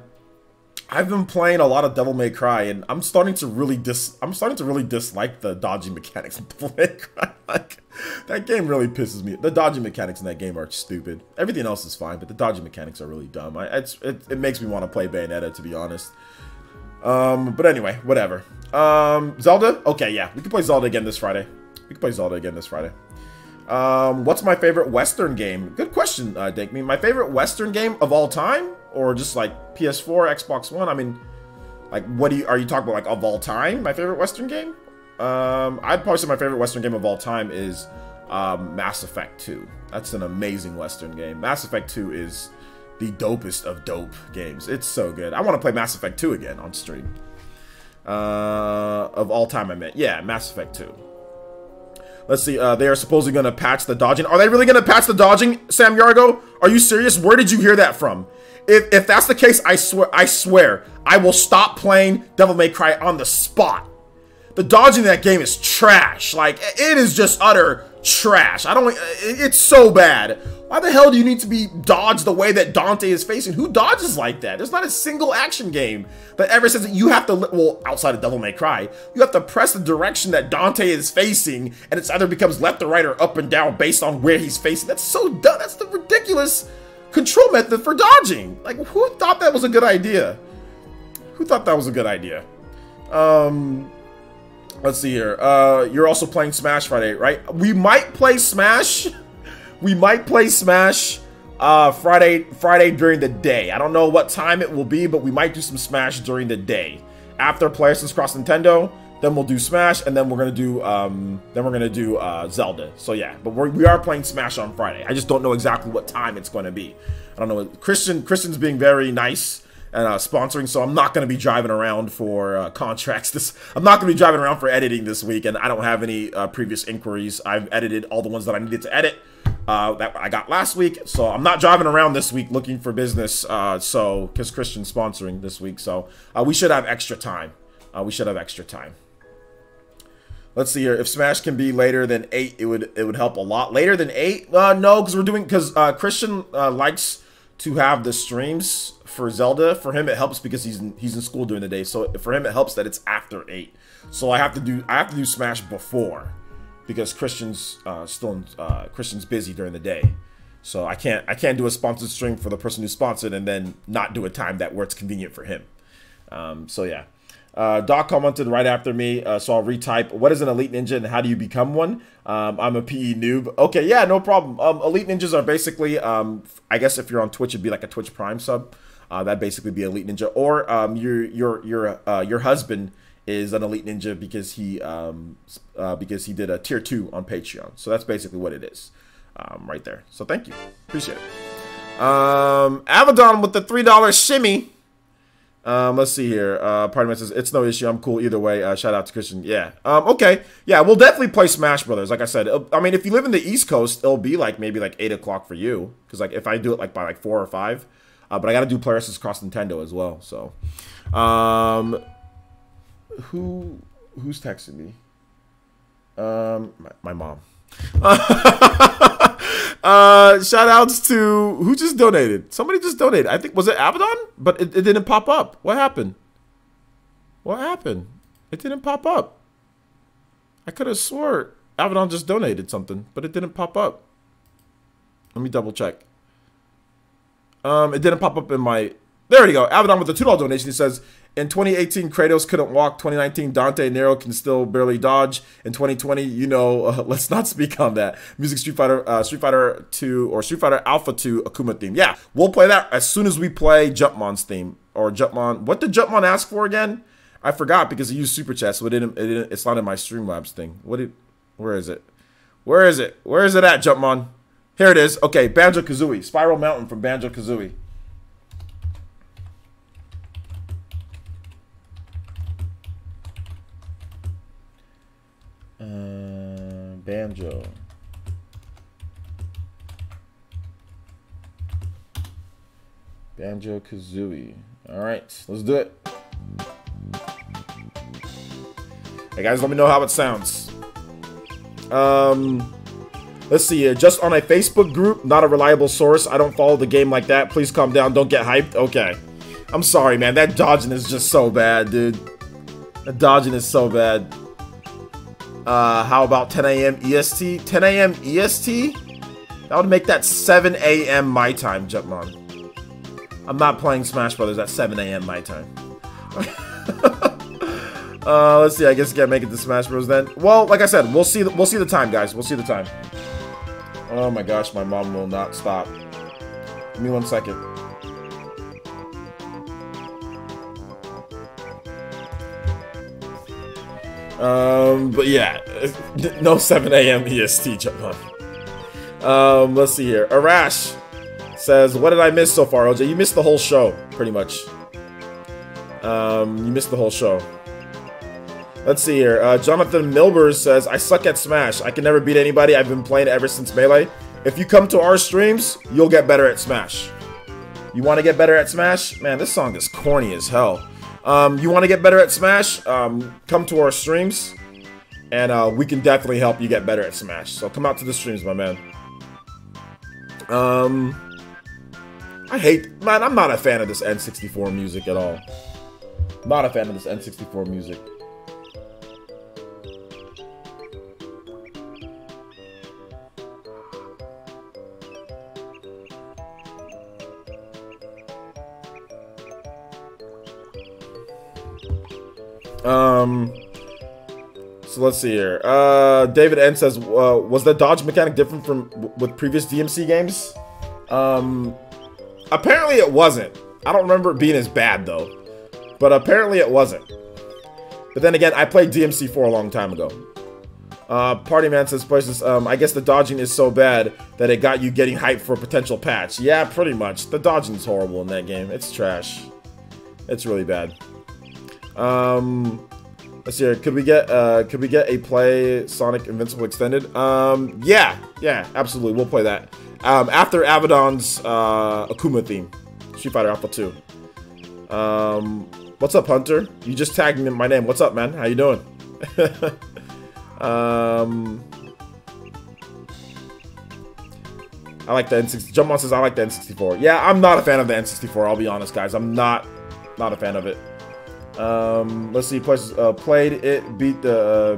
I've been playing a lot of Devil May Cry, and I'm starting to really dislike the dodging mechanics in Devil May Cry. Like, that game really pisses me. The dodging mechanics in that game are stupid. Everything else is fine, but the dodging mechanics are really dumb. It makes me want to play Bayonetta, to be honest. But anyway, whatever. Zelda? Okay, yeah, we can play Zelda again this Friday. What's my favorite Western game? Good question, Dankme. My favorite Western game of all time? Or just like PS4, Xbox One? I mean, like, are you talking about, like, of all time? My favorite Western game? I'd probably say my favorite Western game of all time is Mass Effect 2. That's an amazing Western game. Mass Effect 2 is the dopest of dope games. It's so good. I want to play Mass Effect 2 again on stream. Of all time, I meant. Yeah, Mass Effect 2. Let's see, they are supposedly going to patch the dodging. Are they really going to patch the dodging, Sam Yargo? Are you serious? Where did you hear that from? If that's the case, I swear, I will stop playing Devil May Cry on the spot. The dodging in that game is trash. Like, it is just utter trash. It's so bad. Why the hell do you need to be dodged the way that Dante is facing? Who dodges like that? There's not a single action game that ever says that you have to, well, outside of Devil May Cry, you have to press the direction that Dante is facing, and it either becomes left or right or up and down based on where he's facing. That's so dumb. That's the ridiculous control method for dodging. Like, who thought that was a good idea? Let's see here. You're also playing Smash Friday, right? We might play Smash. Friday during the day. I don't know what time it will be, but we might do some Smash during the day. After PlayStation Cross Nintendo, then we'll do Smash, and then we're gonna do Zelda. So yeah, but we are playing Smash on Friday. I just don't know exactly what time it's going to be. I don't know. Christian's being very nice and sponsoring, so I'm not going to be driving around for contracts. I'm not going to be driving around for editing this week, and I don't have any previous inquiries. I've edited all the ones that I needed to edit that I got last week, so I'm not driving around this week looking for business. Because Christian's sponsoring this week, so we should have extra time. Let's see here. If Smash can be later than 8, it would help a lot. Later than 8? No, because Christian likes to have the streams for Zelda. For him, it helps because he's in school during the day. So for him, it helps that it's after 8. So I have to do Smash before, because Christian's Christian's busy during the day. So I can't do a sponsored stream for the person who sponsored and then not do a time where it's convenient for him. So yeah. Doc commented right after me, so I'll retype. What is an Elite Ninja and how do you become one? I'm a PE noob. Okay, yeah, no problem. Elite Ninjas are basically, I guess if you're on Twitch, it'd be like a Twitch Prime sub. That'd basically be Elite Ninja. Or your husband is an Elite Ninja because he did a tier 2 on Patreon. So that's basically what it is, right there. So thank you, appreciate it. Abaddon with the $3 shimmy. Let's see here. Party Man says, it's no issue. I'm cool either way. Shout out to Christian. Yeah. Okay. Yeah, we'll definitely play Smash Brothers. Like I said, I mean, if you live in the East Coast, it'll be like maybe like 8 o'clock for you. Because like if I do it like by like 4 or 5. But I got to do Player vs. Cross Nintendo as well. So, who's texting me? My mom. Shout outs to who just donated. Somebody just donated. I think, was it Abaddon? But it didn't pop up. What happened? What happened? It didn't pop up. I could have swore Abaddon just donated something, but it didn't pop up. Let me double check. It didn't pop up in my... There we go. Abaddon with the $2 donation. He says, in 2018, Kratos couldn't walk. 2019, Dante Nero can still barely dodge. In 2020, you know, let's not speak on that. Music Street Fighter 2 or Street Fighter Alpha 2 Akuma theme. Yeah, we'll play that as soon as we play Jumpmon's theme. Or Jumpmon. What did Jumpmon ask for again? I forgot because he used Super Chat, so it's not in my Streamlabs thing. Where is it? Where is it? Where is it at, Jumpmon? Here it is. Okay, Banjo-Kazooie. Spiral Mountain from Banjo-Kazooie. Banjo. Banjo-Kazooie. All right, let's do it. Hey guys, let me know how it sounds. Let's see here. Just on a Facebook group, not a reliable source. I don't follow the game like that. Please calm down. Don't get hyped. Okay. I'm sorry, man. That dodging is just so bad, dude. That dodging is so bad. How about 10 a.m. EST? 10 a.m. EST? That would make that 7 a.m. my time, Jumpmon. I'm not playing Smash Brothers at 7 a.m. my time. Let's see. I guess I can't make it to Smash Bros. Then. Well, like I said, we'll see the time, guys. We'll see the time. Oh my gosh, my mom will not stop. Give me 1 second. But yeah, no 7 a.m. EST, Jumpmon. Let's see here. Arash says, what did I miss so far, OJ? You missed the whole show, pretty much. You missed the whole show. Let's see here. Jonathan Milbers says, I suck at Smash. I can never beat anybody. I've been playing it ever since Melee. If you come to our streams, you'll get better at Smash. You want to get better at Smash? Man, this song is corny as hell. You want to get better at Smash? Come to our streams, and we can definitely help you get better at Smash. So come out to the streams, my man. Man, I'm not a fan of this N64 music at all. Not a fan of this N64 music. So let's see here. David N says, was the dodge mechanic different from with previous DMC games? Apparently it wasn't. I don't remember it being as bad though, but apparently it wasn't. But then again, I played DMC4 a long time ago. Party Man says, I guess the dodging is so bad that it got you getting hyped for a potential patch. Yeah, pretty much. The dodging is horrible in that game. It's trash. It's really bad. Let's see here. Could we get a play Sonic Invincible Extended? Yeah, absolutely. We'll play that. After Abaddon's Akuma theme. Street Fighter Alpha 2. What's up, Hunter? You just tagged me in my name. What's up, man? How you doing? I like the N64. Jumpmon says I like the N64. Yeah, I'm not a fan of the N64. I'll be honest, guys. I'm not a fan of it. Let's see. Played it. Beat the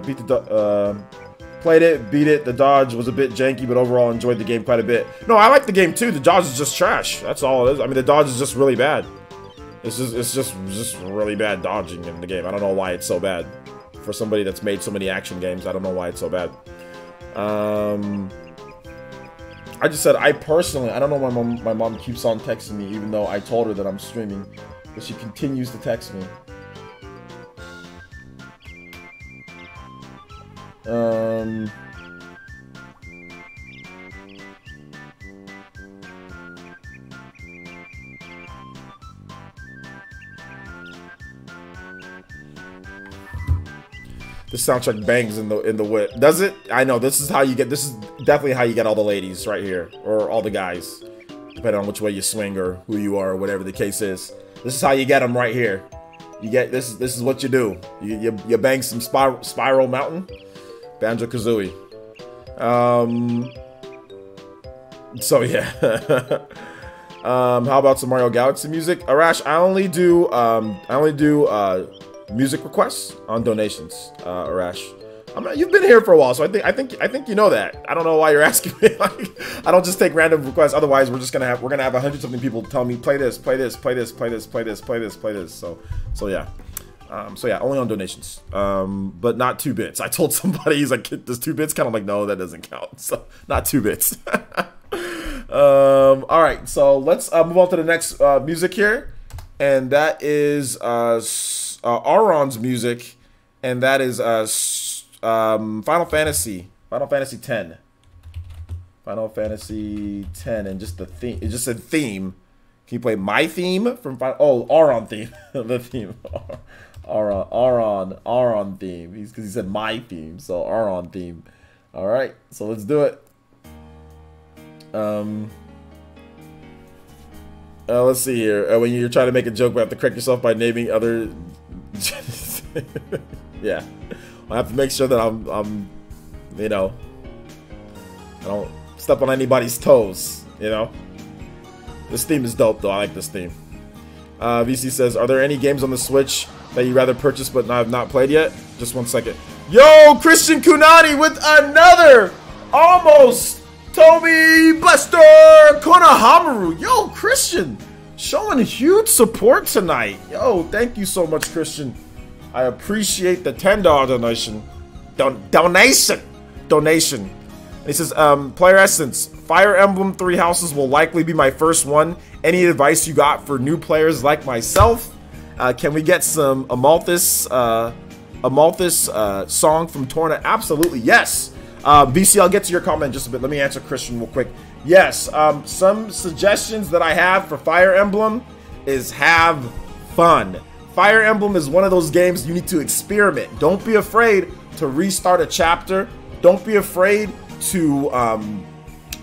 Played it, beat it. The dodge was a bit janky, but overall enjoyed the game quite a bit. No, I like the game too. The dodge is just trash. That's all it is. I mean, the dodge is just really bad. It's just really bad dodging in the game. I don't know why it's so bad. For somebody that's made so many action games, I don't know why it's so bad. I just said, I personally, I don't know why my mom keeps on texting me, even though I told her that I'm streaming, but she continues to text me. The soundtrack bangs in the whip. Does it? I know, this is how you get, this is definitely how you get all the ladies right here, or all the guys, depending on which way you swing or who you are or whatever the case is. This is how you get them right here. You get, this is what you do. You bang some Spiral Mountain, Banjo-Kazooie. So yeah. How about some Mario Galaxy music? Arash, I only do music requests on donations, Arash. You've been here for a while, so I think you know that. I don't know why you're asking me. I don't just take random requests. Otherwise, we're gonna have 100-something people tell me play this, play this, play this, play this, play this, play this, play this. So yeah. Only on donations. But not 2 bits. I told somebody, he's like, does 2 bits count? I'm like, no, that doesn't count. So not 2 bits. All right, so let's move on to the next music here, and that is Auron's music, and that is Final Fantasy X. Final Fantasy X, and just the theme. It just said theme. Can you play my theme from Final? Oh, Auron theme. The theme. Auron theme. Because he said my theme, so Auron theme. All right, so let's do it. Let's see here. When you're trying to make a joke, but have to correct yourself by naming other. Yeah, I have to make sure that I'm, you know, I don't step on anybody's toes. You know, this theme is dope though. I like this theme. VC says, are there any games on the Switch that you'd rather purchase but have not played yet? Just 1 second. Yo, Christian Kunani with another almost Toby Buster Konohamaru. Yo, Christian, showing huge support tonight. Yo, thank you so much, Christian. I appreciate the $10 donation. Donation. And he says, Player Essence, Fire Emblem 3 Houses will likely be my first one. Any advice you got for new players like myself? Can we get some Amalthus song from Torna? Absolutely, yes. VC, I'll get to your comment in just a bit. Let me answer Christian real quick. Yes, some suggestions that I have for Fire Emblem is have fun. Fire Emblem is one of those games you need to experiment. Don't be afraid to restart a chapter. Don't be afraid to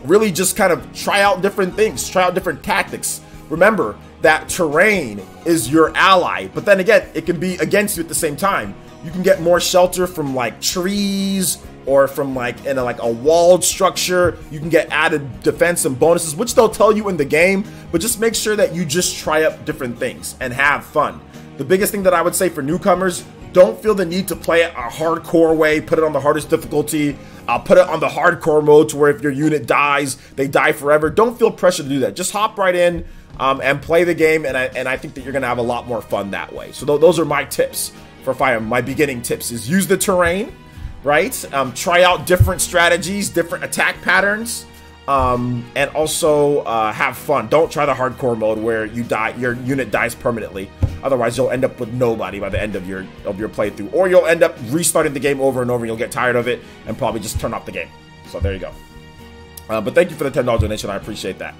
really just kind of try out different things, try out different tactics. Remember that terrain is your ally, but then again, it can be against you at the same time. You can get more shelter from like trees or from like in a walled structure. You can get added defense and bonuses, which they'll tell you in the game, but just make sure that you just try out different things and have fun. The biggest thing that I would say for newcomers, don't feel the need to play it a hardcore way, put it on the hardest difficulty, put it on the hardcore mode to where if your unit dies, they die forever. Don't feel pressure to do that. Just hop right in and play the game, and I think that you're gonna have a lot more fun that way. So those are my tips for Fire. My beginning tips is use the terrain, right? Try out different strategies, different attack patterns, and also have fun. Don't try the hardcore mode where you die, your unit dies permanently. Otherwise, you'll end up with nobody by the end of your playthrough, or you'll end up restarting the game over and over. And you'll get tired of it and probably just turn off the game. So there you go. But thank you for the $10 donation. I appreciate that.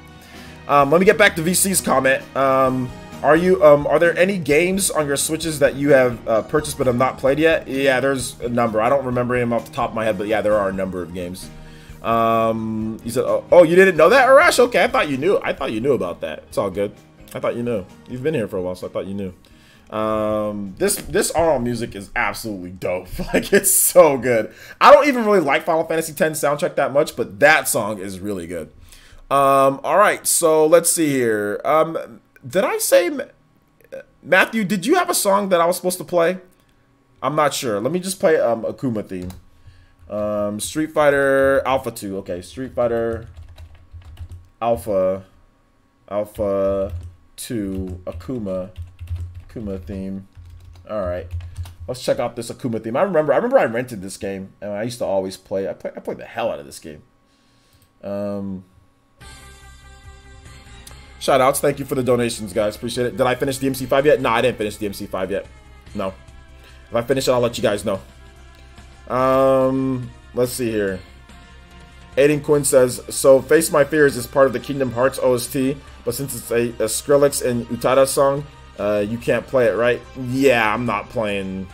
Let me get back to VC's comment. Are there any games on your Switches that you have purchased but have not played yet? Yeah, there's a number. I don't remember them off the top of my head, but yeah, there are a number of games. You said, oh, you didn't know that, Arash? Okay, I thought you knew. I thought you knew about that. It's all good. I thought you knew. You've been here for a while, so I thought you knew. This Auron music is absolutely dope. Like, it's so good. I don't even really like Final Fantasy X soundtrack that much, but that song is really good. All right, so let's see here. Did I say, Matthew, did you have a song that I was supposed to play? I'm not sure. Let me just play Akuma theme. Street Fighter Alpha 2. Okay, Street Fighter Alpha 2 Akuma theme. All right, let's check out this Akuma theme. I remember I rented this game and I used to always play. I played the hell out of this game. Shout outs, thank you for the donations, guys. Appreciate it. Did I finish the MC5 yet? No, I didn't finish the MC5 yet. No. If I finish it, I'll let you guys know. Let's see here. Aiden Quinn says, so Face My Fears is part of the Kingdom Hearts OST, but since it's a Skrillex and Utada song, you can't play it, right? Yeah, I'm not playing.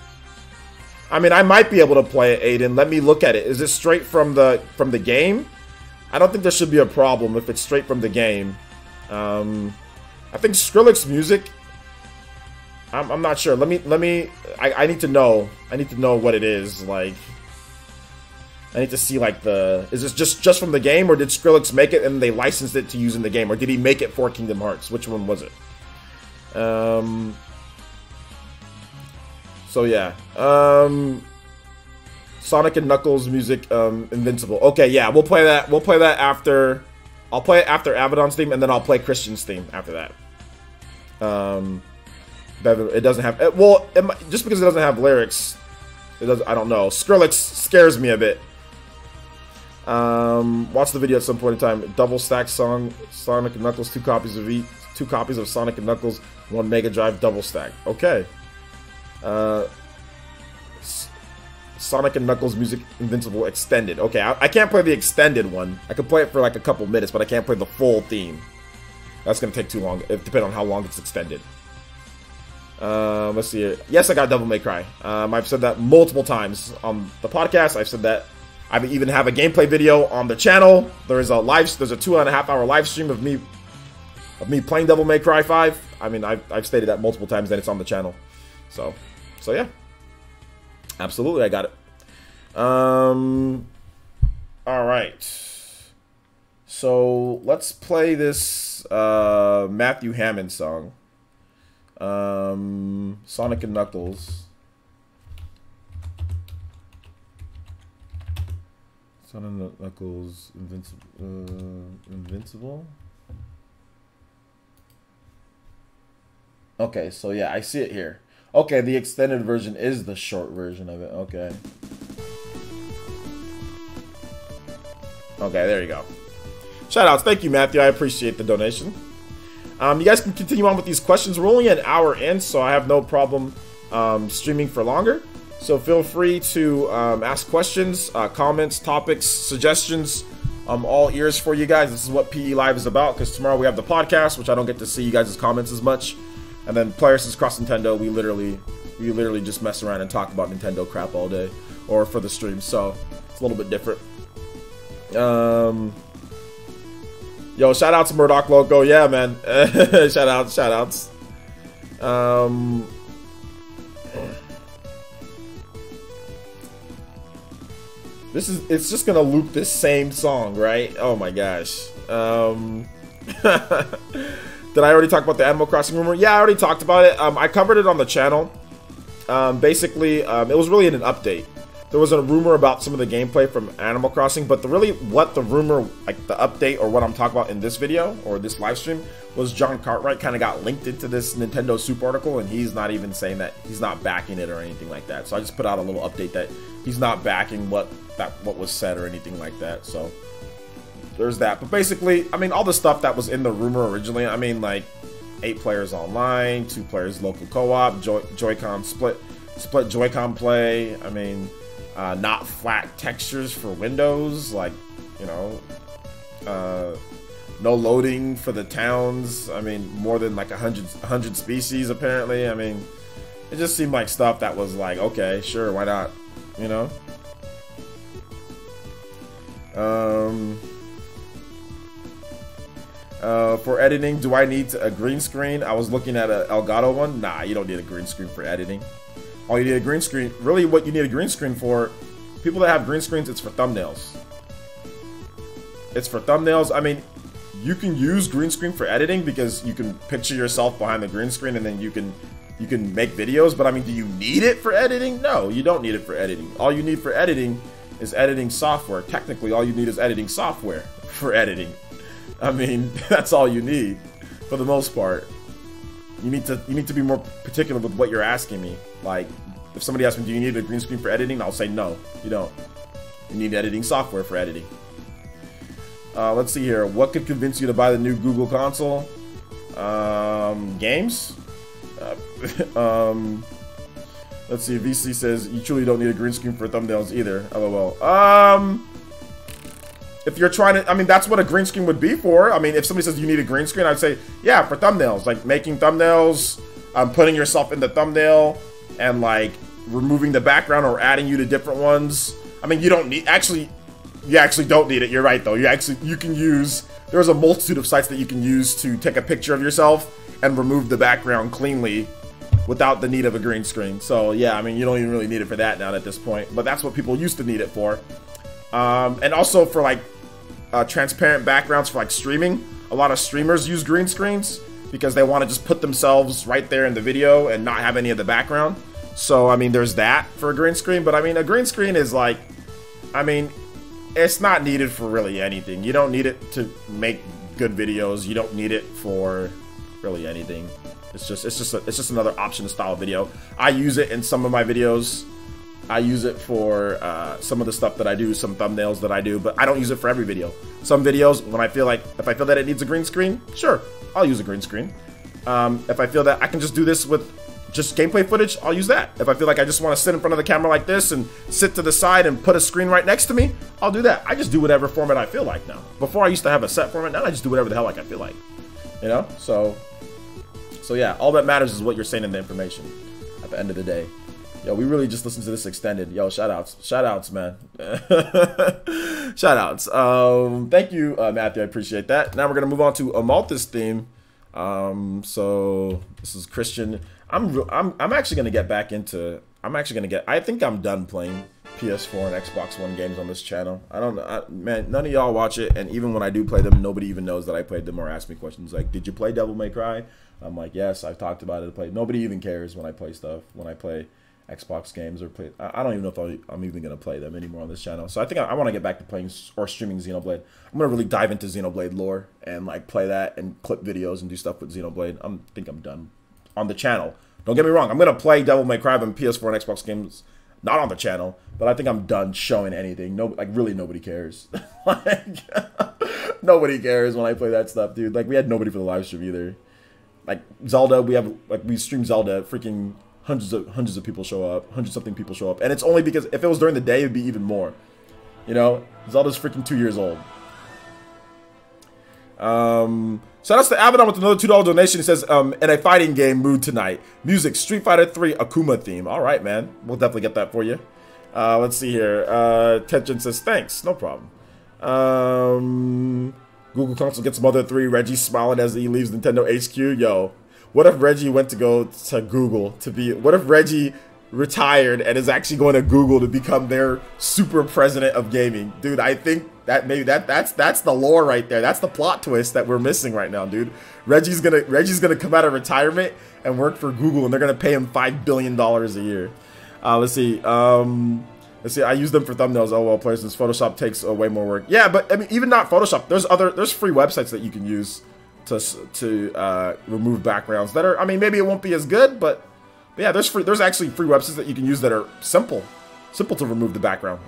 I mean, I might be able to play it, Aiden. Let me look at it. Is it straight from the game? I don't think there should be a problem if it's straight from the game. I think Skrillex music. I'm not sure. I need to know. I need to know what it is. Like, I need to see like is this just from the game, or did Skrillex make it and they licensed it to use in the game, or did he make it for Kingdom Hearts? Which one was it? So yeah. Sonic and Knuckles music, Invincible. Okay, yeah, we'll play that. We'll play that after. I'll play it after Abaddon's theme, and then I'll play Christian's theme after that. It doesn't have just because it doesn't have lyrics, it doesn't. I don't know. Skrillex scares me a bit. Watch the video at some point in time. Double stack song, Sonic and Knuckles, 2 copies of Sonic and Knuckles, 1 Mega Drive double stack. Okay. Sonic and Knuckles music Invincible extended. Okay, I can't play the extended one. I could play it for like a couple minutes, but I can't play the full theme. That's gonna take too long, depending on how long it's extended. Let's see here. Yes, I got Devil May Cry. I've said that multiple times on the podcast. I've said that. I even have a gameplay video on the channel. There's a 2.5 hour live stream of me playing Devil May Cry 5. I mean, I've stated that multiple times, and it's on the channel. So yeah. Absolutely, I got it. All right. So let's play this Matthew Hammond song. Sonic and Knuckles. Sonic and Knuckles Invincible. Okay, so yeah, I see it here. Okay, the extended version is the short version of it. Okay. Okay, there you go. Shoutouts. Thank you, Matthew. I appreciate the donation. You guys can continue on with these questions. We're only an hour in, so I have no problem streaming for longer. So feel free to ask questions, comments, topics, suggestions. I'm all ears for you guys. This is what PE Live is about, because tomorrow we have the podcast, which I don't get to see you guys' comments as much. And then Players is Cross Nintendo, we literally just mess around and talk about Nintendo crap all day, or for the stream, so it's a little bit different. Yo, shout out to Murdoch Loco, yeah, man. shout outs. It's just gonna loop this same song, right? Oh my gosh. Did I already talk about the Animal Crossing rumor? Yeah, I already talked about it. I covered it on the channel. Basically, it was really in an update. There was a rumor about some of the gameplay from Animal Crossing, but what the rumor, like the update or what I'm talking about in this video or this live stream, was John Cartwright kind of got linked into this Nintendo Soup article, and he's not even saying that he's not backing it or anything like that. So I just put out a little update that he's not backing what was said or anything like that. So there's that. But basically, I mean, all the stuff that was in the rumor originally, I mean, like 8 players online, 2 players local co-op, Joy-Con split Joy-Con play. I mean, not flat textures for Windows, like, you know, no loading for the towns. I mean, more than like 100 species apparently. I mean, it just seemed like stuff that was like, okay, sure, why not, you know? For editing, do I need a green screen? I was looking at a Elgato one. Nah, you don't need a green screen for editing. All you need a green screen, really what you need a green screen for, people that have green screens, it's for thumbnails. It's for thumbnails. I mean, you can use green screen for editing because you can picture yourself behind the green screen and then you can make videos, but I mean, do you need it for editing? No, you don't need it for editing. All you need for editing is editing software. Technically, all you need is editing software for editing. I mean, that's all you need for the most part. You need to be more particular with what you're asking me. Like, if somebody asks me, do you need a green screen for editing? I'll say no, you don't. You need editing software for editing. Let's see here. What could convince you to buy the new Google console? Games? Let's see. VC says you truly don't need a green screen for thumbnails either. LOL. If you're trying to, I mean, that's what a green screen would be for. I mean, if somebody says you need a green screen, I'd say, yeah, for thumbnails. Like making thumbnails, putting yourself in the thumbnail, and like removing the background or adding you to different ones. I mean, you don't need, you actually don't need it. You're right, though. You can use, there's a multitude of sites that you can use to take a picture of yourself and remove the background cleanly without the need of a green screen. So, yeah, I mean, you don't even really need it for that now at this point. But that's what people used to need it for. And also for, like, transparent backgrounds for, like, streaming. A lot of streamers use green screens because they want to just put themselves right there in the video and not have any of the background. So, I mean, there's that for a green screen. But, I mean, a green screen is, like, I mean, it's not needed for really anything. You don't need it to make good videos. You don't need it for really anything. It's just another option style video. I use it in some of my videos. I use it for some of the stuff that I do, some thumbnails that I do, but I don't use it for every video. Some videos, when I feel like, if I feel that it needs a green screen, sure, I'll use a green screen. If I feel that I can just do this with just gameplay footage, I'll use that. If I feel like I just want to sit in front of the camera like this and sit to the side and put a screen right next to me, I'll do that. I just do whatever format I feel like now. Before I used to have a set format, now I just do whatever the hell like I feel like. You know? So yeah, all that matters is what you're saying in the information at the end of the day. Yo, we really just listened to this extended. Yo, shout outs, man. Shout outs. Thank you, Matthew. I appreciate that. Now we're gonna move on to a Malthus theme. So this is Christian. I'm actually gonna get back into. I think I'm done playing PS4 and Xbox One games on this channel. I don't know, man. None of y'all watch it, and even when I do play them, nobody even knows that I played them or ask me questions like, "Did you play Devil May Cry?" I'm like, "Yes, I've talked about it." Nobody even cares when I play stuff. When I play Xbox games or play, I don't even know if I'm even gonna play them anymore on this channel. So I think I want to get back to playing or streaming Xenoblade. I'm gonna really dive into Xenoblade lore and like play that and clip videos and do stuff with Xenoblade. I think I'm done on the channel. Don't get me wrong. I'm gonna play Devil May Cry on PS4 and Xbox games, not on the channel. But I think I'm done showing anything. No, like really nobody cares. Like nobody cares when I play that stuff, dude. Like we had nobody for the live stream either. Like Zelda, we stream Zelda, freaking hundreds of people show up, 100-something people show up, and it's only because if it was during the day, it'd be even more. You know, Zelda's freaking 2 years old. Shout out to Abaddon with another $2 donation. He says, in a fighting game mood tonight, music Street Fighter 3 Akuma theme. All right, man, we'll definitely get that for you. Let's see here. Tension says thanks, no problem. Google console gets Mother 3. Reggie smiling as he leaves Nintendo HQ. Yo, what if Reggie went to go to Google to be? What if Reggie retired and is actually going to Google to become their super president of gaming? Dude, I think that maybe that's the lore right there. That's the plot twist that we're missing right now, dude. Reggie's gonna come out of retirement and work for Google, and they're gonna pay him $5 billion a year. Let's see. I use them for thumbnails. Oh well, places Photoshop takes way more work. Yeah, but I mean, even not Photoshop. There's free websites that you can use to remove backgrounds that are. I mean, maybe it won't be as good, but yeah, there's actually free websites that you can use that are simple to remove the background.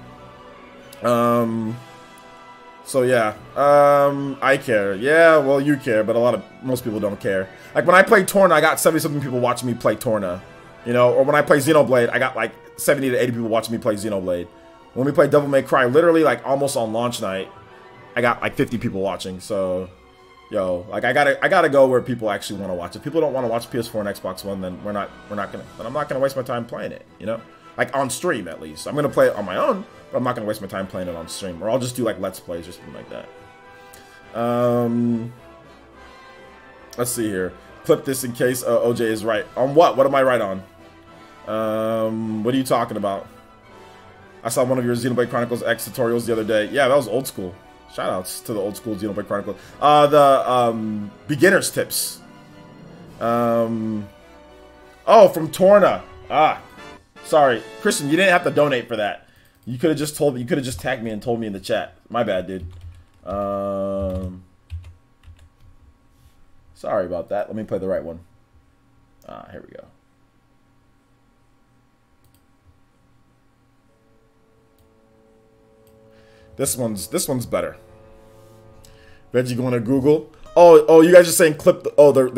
So yeah, I care. Yeah, well, you care, but most people don't care. Like when I play Torna, I got 70-something people watching me play Torna. You know, or when I play Xenoblade, I got like 70 to 80 people watching me play Xenoblade. When we play Devil May Cry, literally like almost on launch night, I got like 50 people watching. So, yo, like I gotta go where people actually want to watch. If people don't want to watch PS4 and Xbox One, then I'm not gonna waste my time playing it. You know, like on stream at least. I'm gonna play it on my own, but I'm not gonna waste my time playing it on stream. Or I'll just do like Let's Plays or something like that. Let's see here. Clip this in case OJ is right. On what? What am I right on? What are you talking about? I saw one of your Xenoblade Chronicles X tutorials the other day. Yeah, that was old school. Shoutouts to the old school Xenoblade Chronicles. The beginner's tips. Oh, from Torna. Ah, sorry, Christian, you didn't have to donate for that. You could have just told me. You could have just tagged me and told me in the chat. My bad, dude. Sorry about that. Let me play the right one. Here we go. This one's better. Reggie going to Google. Oh, you guys are saying clip the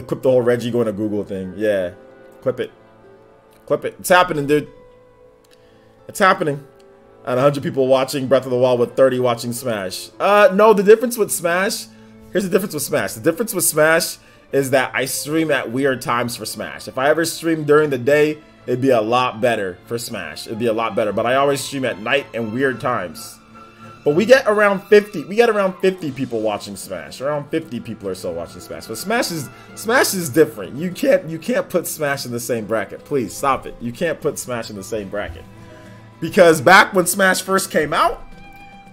clip the whole Reggie going to Google thing. Yeah. Clip it. Clip it. It's happening, dude. It's happening. And 100 people watching Breath of the Wild with 30 watching Smash. No, the difference with Smash, here's the difference with Smash. The difference with Smash is that I stream at weird times for Smash. If I ever streamed during the day, it'd be a lot better for Smash. It'd be a lot better. But I always stream at night and weird times. But we get around 50. We get around 50 people watching Smash. Around 50 people or so watching Smash. But Smash is different. You can't put Smash in the same bracket. Please stop it. You can't put Smash in the same bracket. Because back when Smash first came out,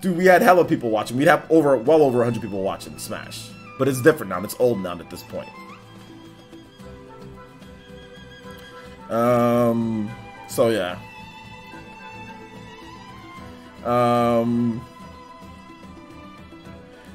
dude, we had hella people watching. We'd have well over 100 people watching Smash. But it's different now. It's old now at this point. So yeah.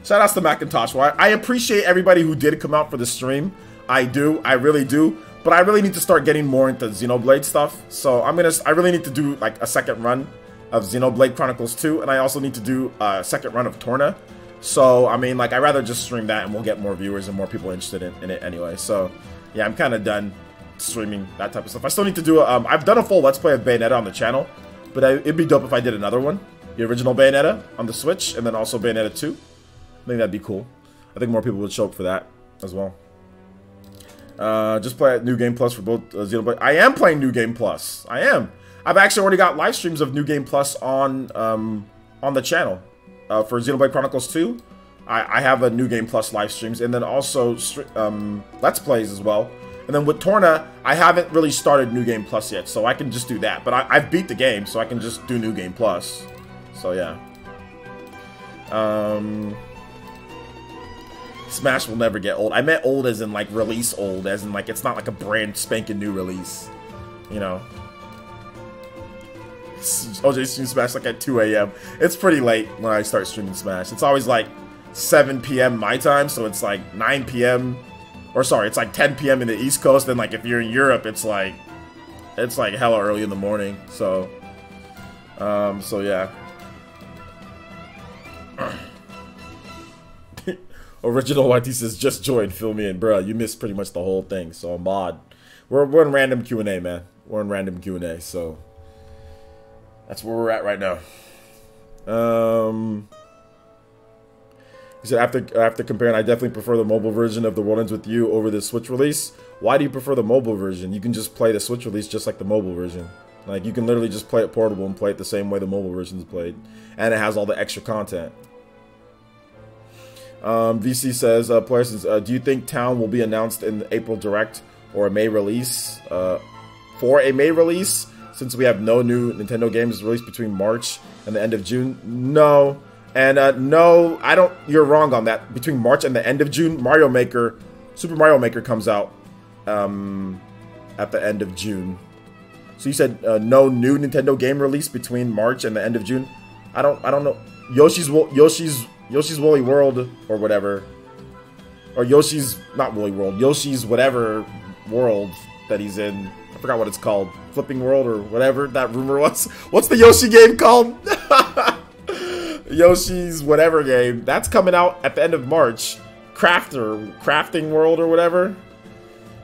Shout outs to Macintosh. Well, I appreciate everybody who did come out for the stream. I do. I really do. But I really need to start getting more into Xenoblade stuff. So I really need to do like a second run of Xenoblade Chronicles 2. And I also need to do a second run of Torna. So, I mean, like, I'd rather just stream that and we'll get more viewers and more people interested in it anyway. So, yeah, I'm kind of done streaming that type of stuff. I still need to do I've done a full Let's Play of Bayonetta on the channel. But it'd be dope if I did another one. The original Bayonetta on the Switch. And then also Bayonetta 2. I think that'd be cool. I think more people would show up for that as well. Just play New Game Plus for both Xenoblade. I am playing New Game Plus. I am. I've actually already got live streams of New Game Plus on the channel. For Xenoblade Chronicles 2, I have a New Game Plus live streams, and then also Let's Plays as well. And then with Torna, I haven't really started New Game Plus yet, so I can just do that. But I've beat the game, so I can just do New Game Plus. So yeah. Smash will never get old. I meant old as in like release old, as in like it's not like a brand spanking new release, you know. OJ streams Smash like at 2 a.m. It's pretty late when I start streaming Smash. It's always like 7 p.m. my time, so it's like 9 p.m. Or sorry, it's like 10 p.m. in the East Coast. Then like if you're in Europe, it's like hella early in the morning. So, so yeah. Original YT says just joined, fill me in, bruh. You missed pretty much the whole thing. So a mod. We're in random Q&A, man. We're in random Q&A, so that's where we're at right now. He said after comparing, I definitely prefer the mobile version of The World Ends With You over the Switch release. Why do you prefer the mobile version? You can just play the Switch release just like the mobile version. Like you can literally just play it portable and play it the same way the mobile version is played, and it has all the extra content. VC says, players, do you think Town will be announced in the April Direct or a May release? For a May release, since we have no new Nintendo games released between March and the end of June, no. And no, I don't. You're wrong on that. Between March and the end of June, Super Mario Maker comes out at the end of June. So you said no new Nintendo game release between March and the end of June. I don't know. Yoshi's Woolly World or whatever, or Yoshi's not Woolly World. Yoshi's whatever world that he's in. I forgot what it's called. Flipping World or whatever that rumor was. What's the Yoshi game called? Yoshi's whatever game. That's coming out at the end of March. Crafting World or whatever.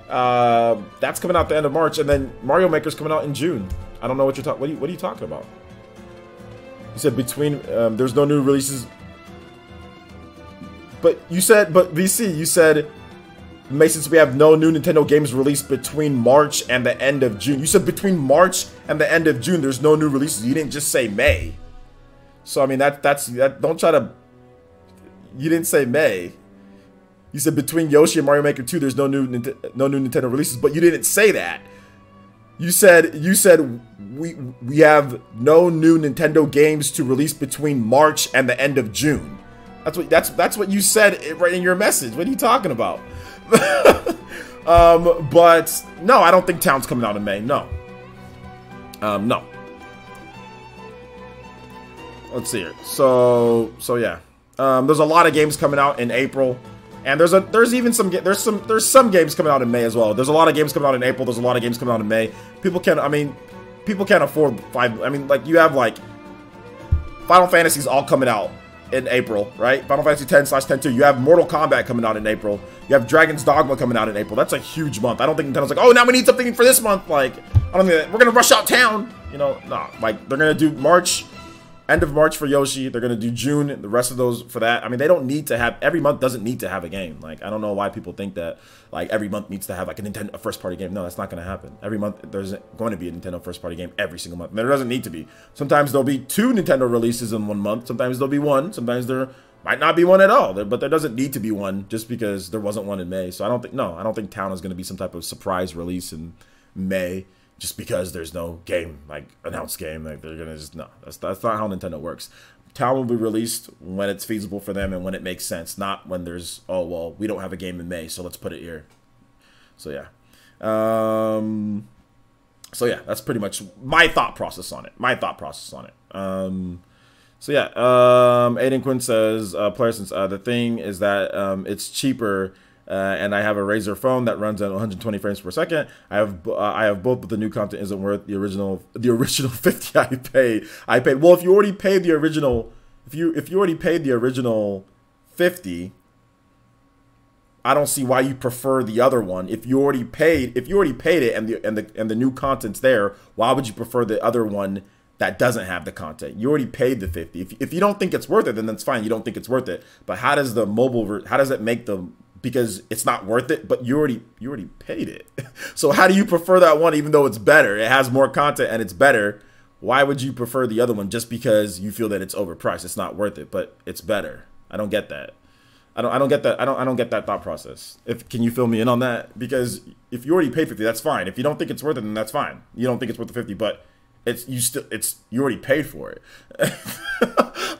That's coming out at the end of March, and then Mario Maker's coming out in June. I don't know what you're talking. What are you talking about? You said between there's no new releases. But VC, you said, since we have no new Nintendo games released between March and the end of June. You said between March and the end of June, there's no new releases. You didn't just say May. So, I mean, that's don't try to... You didn't say May. You said between Yoshi and Mario Maker 2, there's no new Nintendo releases, but you didn't say that. You said we have no new Nintendo games to release between March and the end of June. That's what you said right in your message. What are you talking about? But no, I don't think Town's coming out in May. No. No. let's see here. So yeah. There's a lot of games coming out in April, and there's some games coming out in May as well. There's a lot of games coming out in April. There's a lot of games coming out in May. People can't afford 5. I mean, like, you have like Final Fantasies all coming out in April, right? Final Fantasy 10/10-2. You have Mortal Kombat coming out in April. You have Dragon's Dogma coming out in April. That's a huge month. I don't think Nintendo's like, oh, now we need something for this month. Like, I don't think we're gonna rush out town. You know, nah. Like, they're gonna do March. End of March for Yoshi. They're going to do June, the rest of those for that. I mean, they don't need to have, every month doesn't need to have a game. Like, I don't know why people think that, like, every month needs to have, like, a first-party game. No, that's not going to happen. Every month, there's going to be a Nintendo first-party game every single month. And there doesn't need to be. Sometimes there'll be 2 Nintendo releases in one month. Sometimes there'll be 1. Sometimes there might not be 1 at all. But there doesn't need to be 1 just because there wasn't 1 in May. So I don't think Town is going to be some type of surprise release in May. Just because there's no game, like, announced game, like, they're gonna just, no, that's not how Nintendo works. Town will be released when it's feasible for them and when it makes sense, not when there's, oh, well, we don't have a game in May, so let's put it here. So yeah. So yeah, that's pretty much my thought process on it. So yeah, Aiden Quinn says, player, since the thing is that it's cheaper. And I have a Razer phone that runs at 120 frames per second. I have both, but the new content isn't worth the original 50 I paid. Well, if you already paid the original, if you already paid the original 50, I don't see why you prefer the other one. If you already paid it and the new content's there, why would you prefer the other one that doesn't have the content? You already paid the 50. If you don't think it's worth it, then that's fine. You don't think it's worth it. But how does the how does it make the, because it's not worth it, but you already paid it. So how do you prefer that one even though it's better? It has more content and it's better. Why would you prefer the other one just because you feel that it's overpriced? It's not worth it, but it's better. I don't get that. I don't get that. I don't get that thought process. Can you fill me in on that? Because if you already paid 50, that's fine. If you don't think it's worth it, then that's fine. You don't think it's worth the 50, but you already paid for it.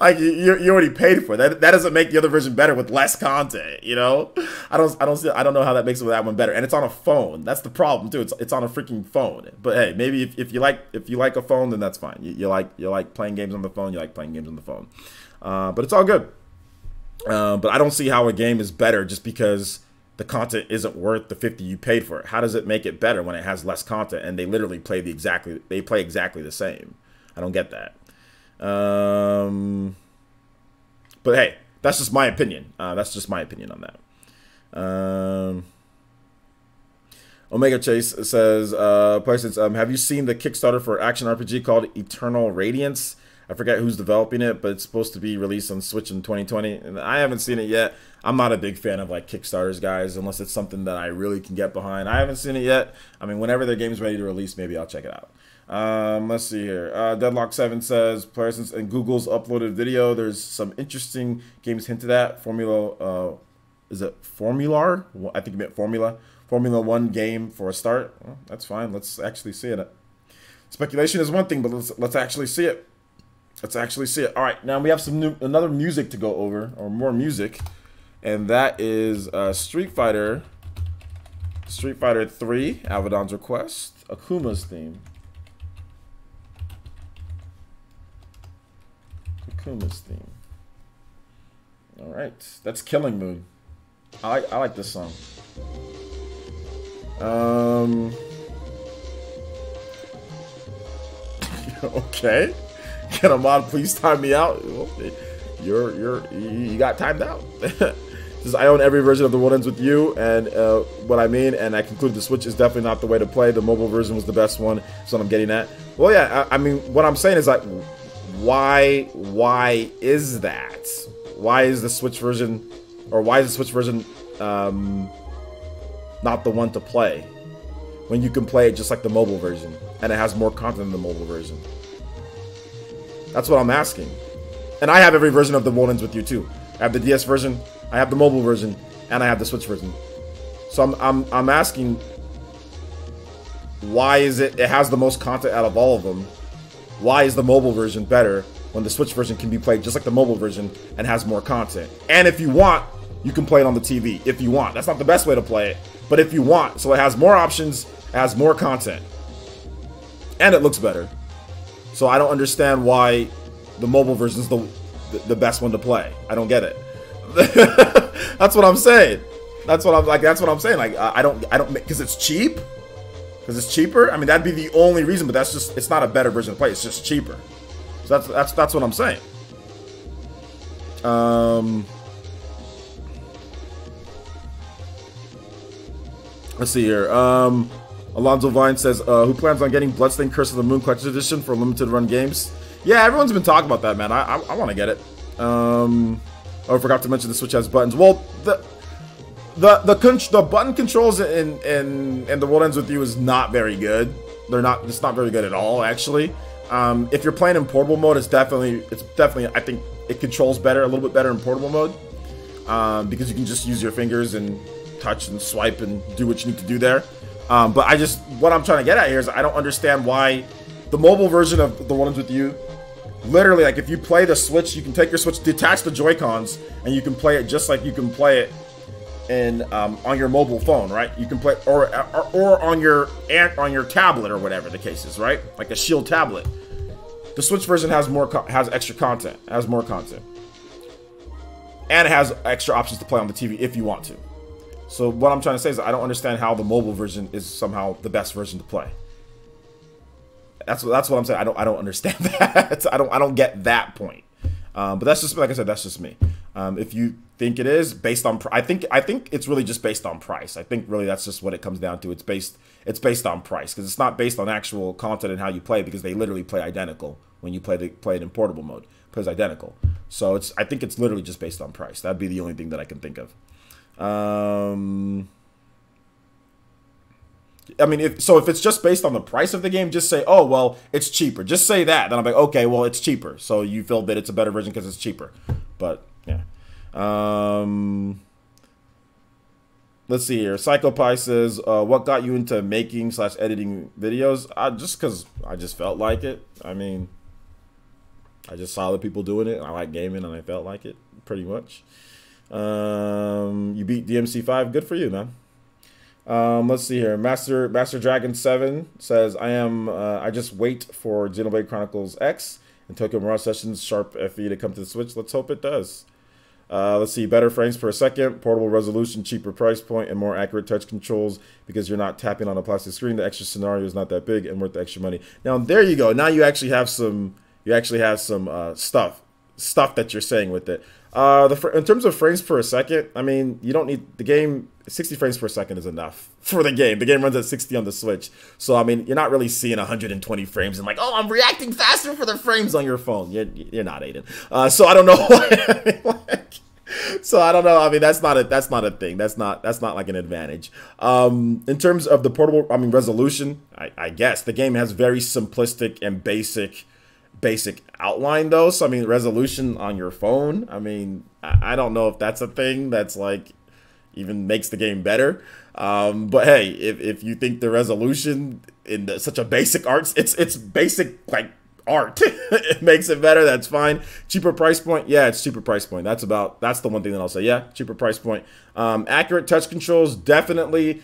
Like, you already paid for it. That doesn't make the other version better with less content, you know? I don't know how that makes that one better. And it's on a phone. That's the problem too. It's on a freaking phone. But hey, maybe if you like a phone, then that's fine. You like playing games on the phone, you like playing games on the phone. But it's all good. But I don't see how a game is better just because the content isn't worth the 50 you paid for it. How does it make it better when it has less content and they literally play exactly the same? I don't get that. But hey, that's just my opinion. That's just my opinion on that. Omega Chase says, have you seen the Kickstarter for action RPG called Eternal Radiance? I forget who's developing it, but it's supposed to be released on Switch in 2020. And I haven't seen it yet. I'm not a big fan of like Kickstarters, guys, unless it's something that I really can get behind. I haven't seen it yet. I mean, whenever their game's ready to release, maybe I'll check it out. Let's see here. Deadlock7 says, players and Google's uploaded video. There's some interesting games hinted at. Is it Formular? I think you meant Formula 1 game for a start. Well, that's fine. Let's actually see it. Speculation is one thing, but let's actually see it. Let's actually see it. All right, now we have another music to go over, or more music, and that is Street Fighter 3, Abaddon's Request, Akuma's theme. All right, that's Killing Moon. I like this song. Okay. Can a mod please time me out? You got timed out. Says, I own every version of The World Ends With You, and what I mean, and I concluded the Switch is definitely not the way to play. The mobile version was the best one. That's what I'm getting at. Well, yeah, I mean, what I'm saying is like, why is that? Why is the Switch version, not the one to play when you can play it just like the mobile version, and it has more content than the mobile version? That's what I'm asking. And I have every version of The World Ends With You too. I have the DS version, I have the mobile version, and I have the Switch version. So I'm asking, why is it has the most content out of all of them? Why is the mobile version better when the Switch version can be played just like the mobile version and has more content? And if you want, you can play it on the TV. If you want. That's not the best way to play it, but if you want. So it has more options, it has more content, and it looks better. So I don't understand why the mobile version is the best one to play. I don't get it. That's what I'm saying. That's what I'm saying. Like I don't because it's cheap. Because it's cheaper. I mean, that'd be the only reason. But it's not a better version to play. It's just cheaper. So that's what I'm saying. Let's see here. Alonzo Vine says, who plans on getting Bloodstained Curse of the Moon Collector's Edition for limited run games? Yeah, everyone's been talking about that, man. I want to get it. Oh, I forgot to mention the Switch has buttons. Well, the button controls in The World Ends With You is not very good. It's not very good at all, actually. If you're playing in portable mode, it's definitely I think it controls better, a little bit better in portable mode. Because you can just use your fingers and touch and swipe and do what you need to do there. But what I'm trying to get at here is I don't understand why the mobile version of The World Ends With You, literally, like if you play the Switch, you can take your Switch, detach the Joy-Cons, and you can play it just like you can play it in on your mobile phone, right? You can play or on your tablet or whatever the case is, right? Like a Shield tablet. The Switch version has extra content, has more content, and it has extra options to play on the TV if you want to. So what I'm trying to say is I don't understand how the mobile version is somehow the best version to play. That's what I'm saying. I don't understand that. I don't get that point. But that's just, like I said, that's just me. If you think it is based on, I think it's really just based on price. I think really that's just what it comes down to. It's based on price, because it's not based on actual content and how you play, because they literally play identical when you play it in portable mode. It plays identical. So I think it's literally just based on price. That'd be the only thing that I can think of. I mean, if it's just based on the price of the game, just say, oh, well, it's cheaper. Just say that. Then I'm like, okay, well, it's cheaper. So you feel that it's a better version because it's cheaper. But, yeah. Let's see here. PsychoPie says, what got you into making/editing videos? Just because I just felt like it. I mean, I just saw other people doing it. I like gaming, and I felt like it, pretty much. You beat DMC5. Good for you, man. Let's see here. Master Dragon 7 says, I just wait for Xenoblade Chronicles X and Tokyo Mirage Sessions Sharp FE to come to the Switch. Let's hope it does. Let's see. Better frames per second, portable resolution, cheaper price point, and more accurate touch controls because you're not tapping on a plastic screen. The extra scenario is not that big and worth the extra money. Now, there you go. Now you actually have some stuff that you're saying with it. In terms of frames per second, I mean, you don't need the game. 60 frames per second is enough for the game. The game runs at 60 on the Switch. So, I mean, you're not really seeing 120 frames and like, oh, I'm reacting faster for the frames on your phone. You're not, Aiden. So I don't know. So I don't know. I mean, that's not a thing. That's not like an advantage. In terms of the portable, I mean, resolution, I guess the game has very simplistic and basic outline though. So I mean, resolution on your phone, I mean, I don't know if that's a thing that's like even makes the game better. But hey, if you think the resolution in such a basic art, it's basic like art, it makes it better, that's fine. Cheaper price point, yeah, it's cheaper price point. That's the one thing that I'll say. Yeah, cheaper price point. Accurate touch controls, definitely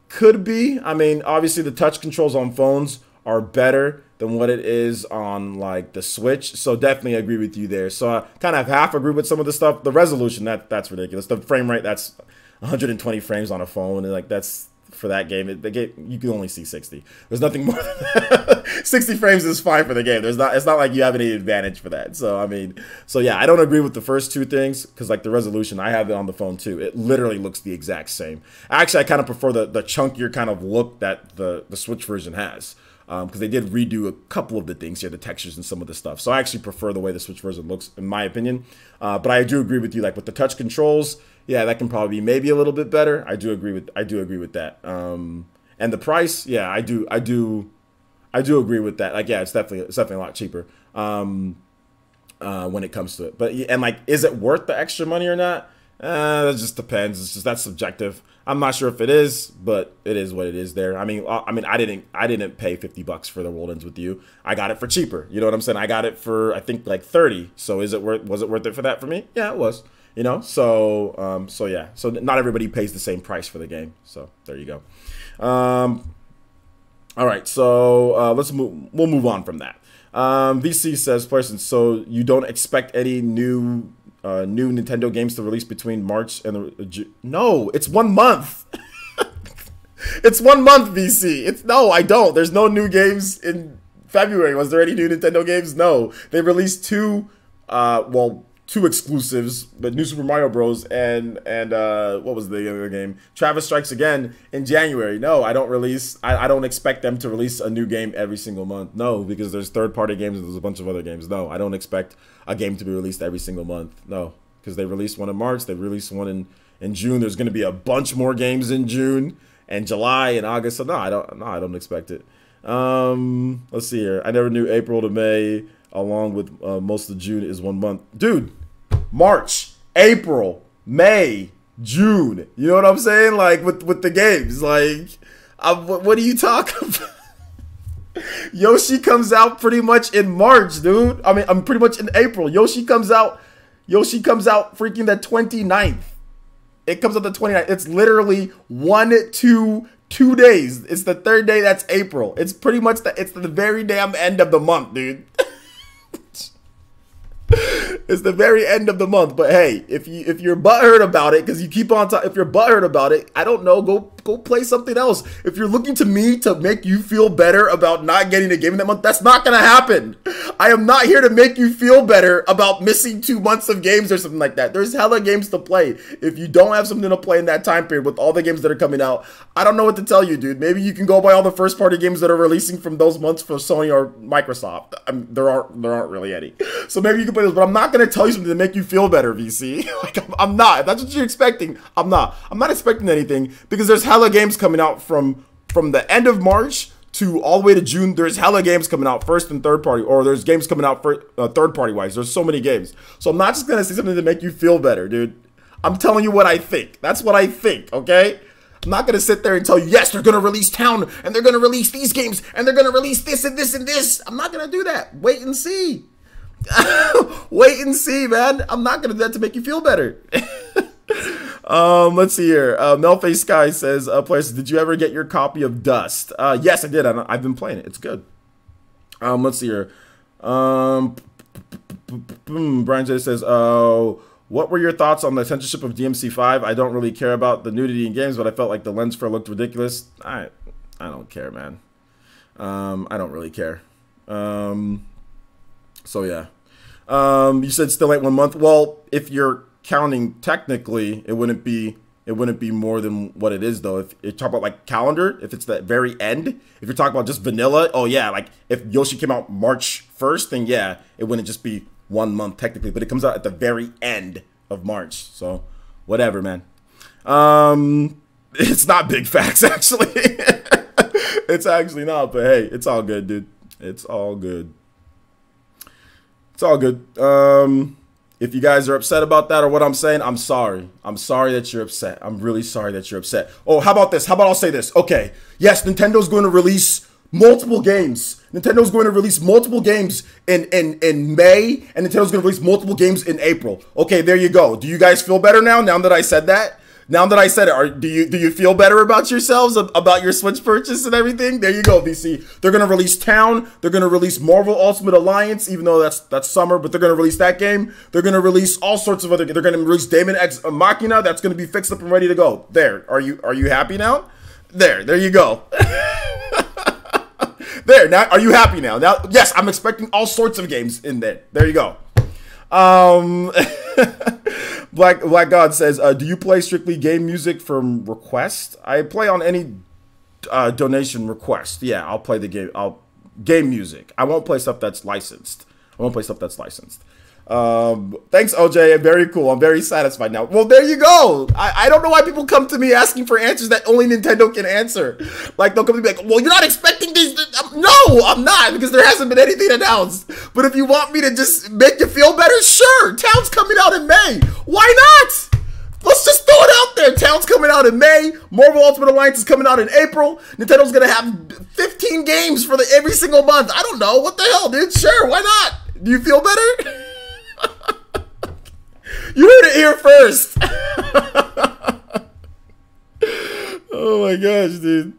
could be. I mean, obviously the touch controls on phones are better than what it is on like the Switch, so definitely agree with you there. So I kind of half agree with some of the stuff. The resolution, that's ridiculous. The frame rate, that's 120 frames on a phone, and like that's for that game. You can only see 60. There's nothing more than that. 60 frames is fine for the game. It's not like you have any advantage for that. So I mean, so yeah, I don't agree with the first two things because like the resolution, I have it on the phone too. It literally looks the exact same. Actually, I kind of prefer the chunkier kind of look that the Switch version has. Because they did redo a couple of the things here, the textures and some of the stuff. So I actually prefer the way the Switch version looks, in my opinion. But I do agree with you, like with the touch controls, yeah, that can probably be maybe a little bit better. I do agree with that. And the price, yeah, I do agree with that. Like, yeah, it's definitely a lot cheaper when it comes to it. But and like, is it worth the extra money or not? That just depends. That's subjective. I'm not sure if it is, but it is what it is there. I mean, I didn't pay $50 for The World Ends With You. I got it for cheaper. You know what I'm saying? I got it for, I think, like 30. So was it worth it for that for me? Yeah, it was. You know, so yeah. So not everybody pays the same price for the game. So there you go. All right, so we'll move on from that. VC says, person, so you don't expect any new Nintendo games to release between March and no, it's 1 month. It's 1 month, VC. No, I don't. There's no new games in February. Was there any new Nintendo games? No. They released two exclusives, but New Super Mario Bros. and what was the other game? Travis Strikes Again in January. No, I don't expect them to release a new game every single month. No, because there's third-party games and there's a bunch of other games. No, I don't expect a game to be released every single month. No, because they released one in March, they released one in June. There's going to be a bunch more games in June and July and August. So no, I don't expect it. Let's see here. I never knew April to May, along with most of June, is 1 month. Dude, March, April, May, June. You know what I'm saying? Like with the games. Like, what are you talking about? Yoshi comes out pretty much in March, dude. I mean, I'm pretty much in April. Yoshi comes out freaking the 29th. It comes out the 29th. It's literally 2 days. It's the third day. That's April. It's pretty much it's the very damn end of the month, dude. It's the very end of the month. But hey, if you're butthurt about it, because you keep on talking, if you're butthurt about it, I don't know, go play something else. If you're looking to me to make you feel better about not getting a game in that month, that's not gonna happen. I am not here to make you feel better about missing 2 months of games or something like that. There's hella games to play. If you don't have something to play in that time period with all the games that are coming out, I don't know what to tell you, dude. Maybe you can go buy all the first party games that are releasing from those months for Sony or Microsoft. There aren't really any. So maybe you can play those, but I'm not gonna tell you something to make you feel better, VC. Like, I'm not. If that's what you're expecting, I'm not. I'm not expecting anything, because there's hella games coming out from the end of March to all the way to June. There's hella games coming out first and third party, or there's games coming out for third party wise. There's so many games. So I'm not just gonna say something to make you feel better, dude. I'm telling you what I think. That's what I think, okay? I'm not gonna sit there and tell you, yes, they're gonna release Town, and they're gonna release these games, and they're gonna release this and this and this. I'm not gonna do that. Wait and see. Wait and see, man. I'm not gonna do that to make you feel better. Let's see here. Melface Sky says, players, did you ever get your copy of Dust? Yes, I did. I've been playing it. It's good. Let's see here. Brian J says, what were your thoughts on the censorship of DMC5? I don't really care about the nudity in games, but I felt like the lens flare looked ridiculous. I don't care, man. I don't really care. So yeah. You said still ain't 1 month. Well, if you're counting technically, it wouldn't be more than what it is, though. If you talk about like calendar, if it's the very end, if you're talking about just vanilla, oh yeah, like if Yoshi came out March 1st, then yeah, it wouldn't just be 1 month technically, but it comes out at the very end of March. So whatever, man. It's not big facts, actually. It's actually not, but hey, it's all good, dude. It's all good. It's all good. If you guys are upset about that or what I'm saying, I'm sorry. I'm sorry that you're upset. I'm really sorry that you're upset. Oh, how about this? How about I'll say this? Okay. Yes, Nintendo's going to release multiple games. Nintendo's going to release multiple games in May, and Nintendo's going to release multiple games in April. Okay, there you go. Do you guys feel better now that I said that? Now that I said it, do you feel better about yourselves, about your Switch purchase and everything? There you go, VC. They're gonna release Town. They're gonna release Marvel Ultimate Alliance, even though that's summer, but they're gonna release that game. They're gonna release all sorts of other. They're gonna release Daemon X Machina. That's gonna be fixed up and ready to go. There, are you happy now? There you go. There, now are you happy now? Now, yes, I'm expecting all sorts of games in there. There you go. Black God says, do you play strictly game music from request? I play on any donation request. Yeah, I'll play the game. Game music. I won't play stuff that's licensed. Thanks, OJ. Very cool. I'm very satisfied now. Well, there you go. I don't know why people come to me asking for answers that only Nintendo can answer. Like, they'll come to me like, well, you're not expecting these. No, I'm not, because there hasn't been anything announced. But if you want me to just make you feel better, sure. Town's coming out in May. Why not? Let's just throw it out there. Town's coming out in May. Marvel Ultimate Alliance is coming out in April. Nintendo's going to have 15 games for every single month. I don't know. What the hell, dude? Sure, why not? Do you feel better? You heard it here first. Oh my gosh, dude.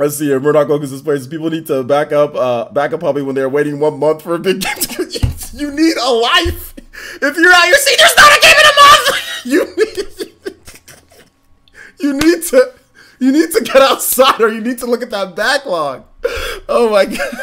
Let's see here. Murdoch Locust displays. People need to back up hubby when they're waiting 1 month for a big game. You need a life. If you're out, see, there's not a game in a month. You need to get outside, or you need to look at that backlog. Oh my god.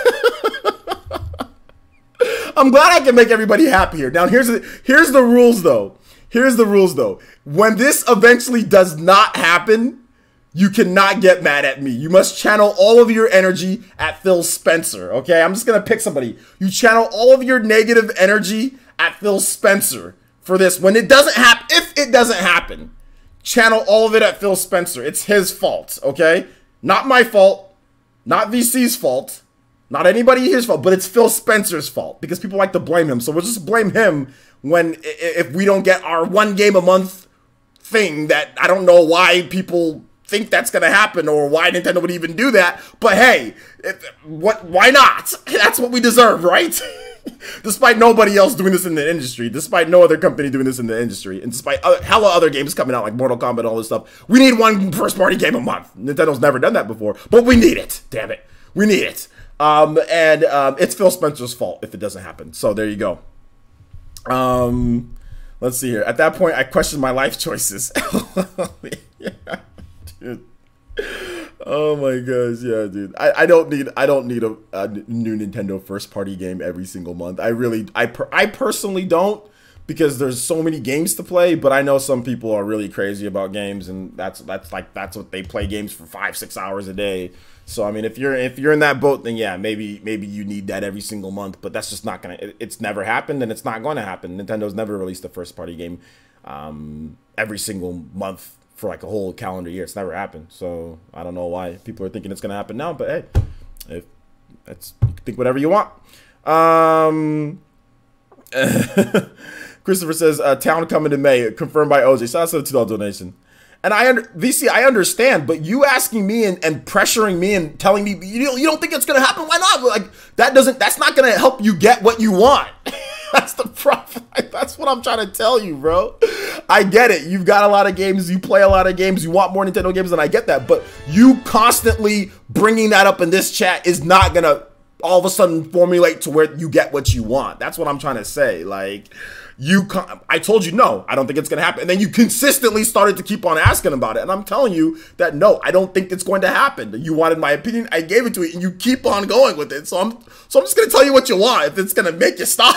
I'm glad I can make everybody happy here. Now here's the rules though. Here's the rules though. When this eventually does not happen, you cannot get mad at me. You must channel all of your energy at Phil Spencer, okay? I'm just going to pick somebody. You channel all of your negative energy at Phil Spencer for this. When it doesn't happen, if it doesn't happen, channel all of it at Phil Spencer. It's his fault, okay? Not my fault, not VC's fault, not anybody here's fault, but it's Phil Spencer's fault because people like to blame him. So we'll just blame him if we don't get our 1 game a month thing that I don't know why people think that's gonna happen or why Nintendo would even do that, but hey, why not? That's what we deserve, right? Despite nobody else doing this in the industry, despite no other company doing this in the industry, and despite hella other games coming out like Mortal Kombat and all this stuff, we need 1 first-party game a month. Nintendo's never done that before, but we need it. Damn it, we need it. It's Phil Spencer's fault if it doesn't happen. So there you go. Let's see here. At that point, I questioned my life choices. Yeah. Dude. Oh my gosh, yeah, dude. I don't need a new Nintendo first party game every single month. I personally don't, because there's so many games to play, but I know some people are really crazy about games, and that's what they play games for 5-6 hours a day. So I mean, if you're in that boat, then yeah, maybe you need that every single month, but that's just not it's never happened, and it's not going to happen. Nintendo's never released a first party game every single month for like a whole calendar year. It's never happened. So I don't know why people are thinking it's going to happen now, but hey, you can think whatever you want. Christopher says, town coming to May, confirmed by OJ. Shout out to the $2 donation. And VC, I understand, but you asking me and pressuring me and telling me you don't think it's gonna happen? Why not? Like that's not gonna help you get what you want. That's the problem. That's what I'm trying to tell you, bro. I get it. You've got a lot of games. You play a lot of games. You want more Nintendo games, and I get that. But you constantly bringing that up in this chat is not gonna all of a sudden formulate to where you get what you want. That's what I'm trying to say. Like, I told you, no, I don't think it's going to happen. And then you consistently started to keep on asking about it. And I'm telling you that, no, I don't think it's going to happen. You wanted my opinion. I gave it to you, and you keep on going with it. So I'm just going to tell you what you want if it's going to make you stop.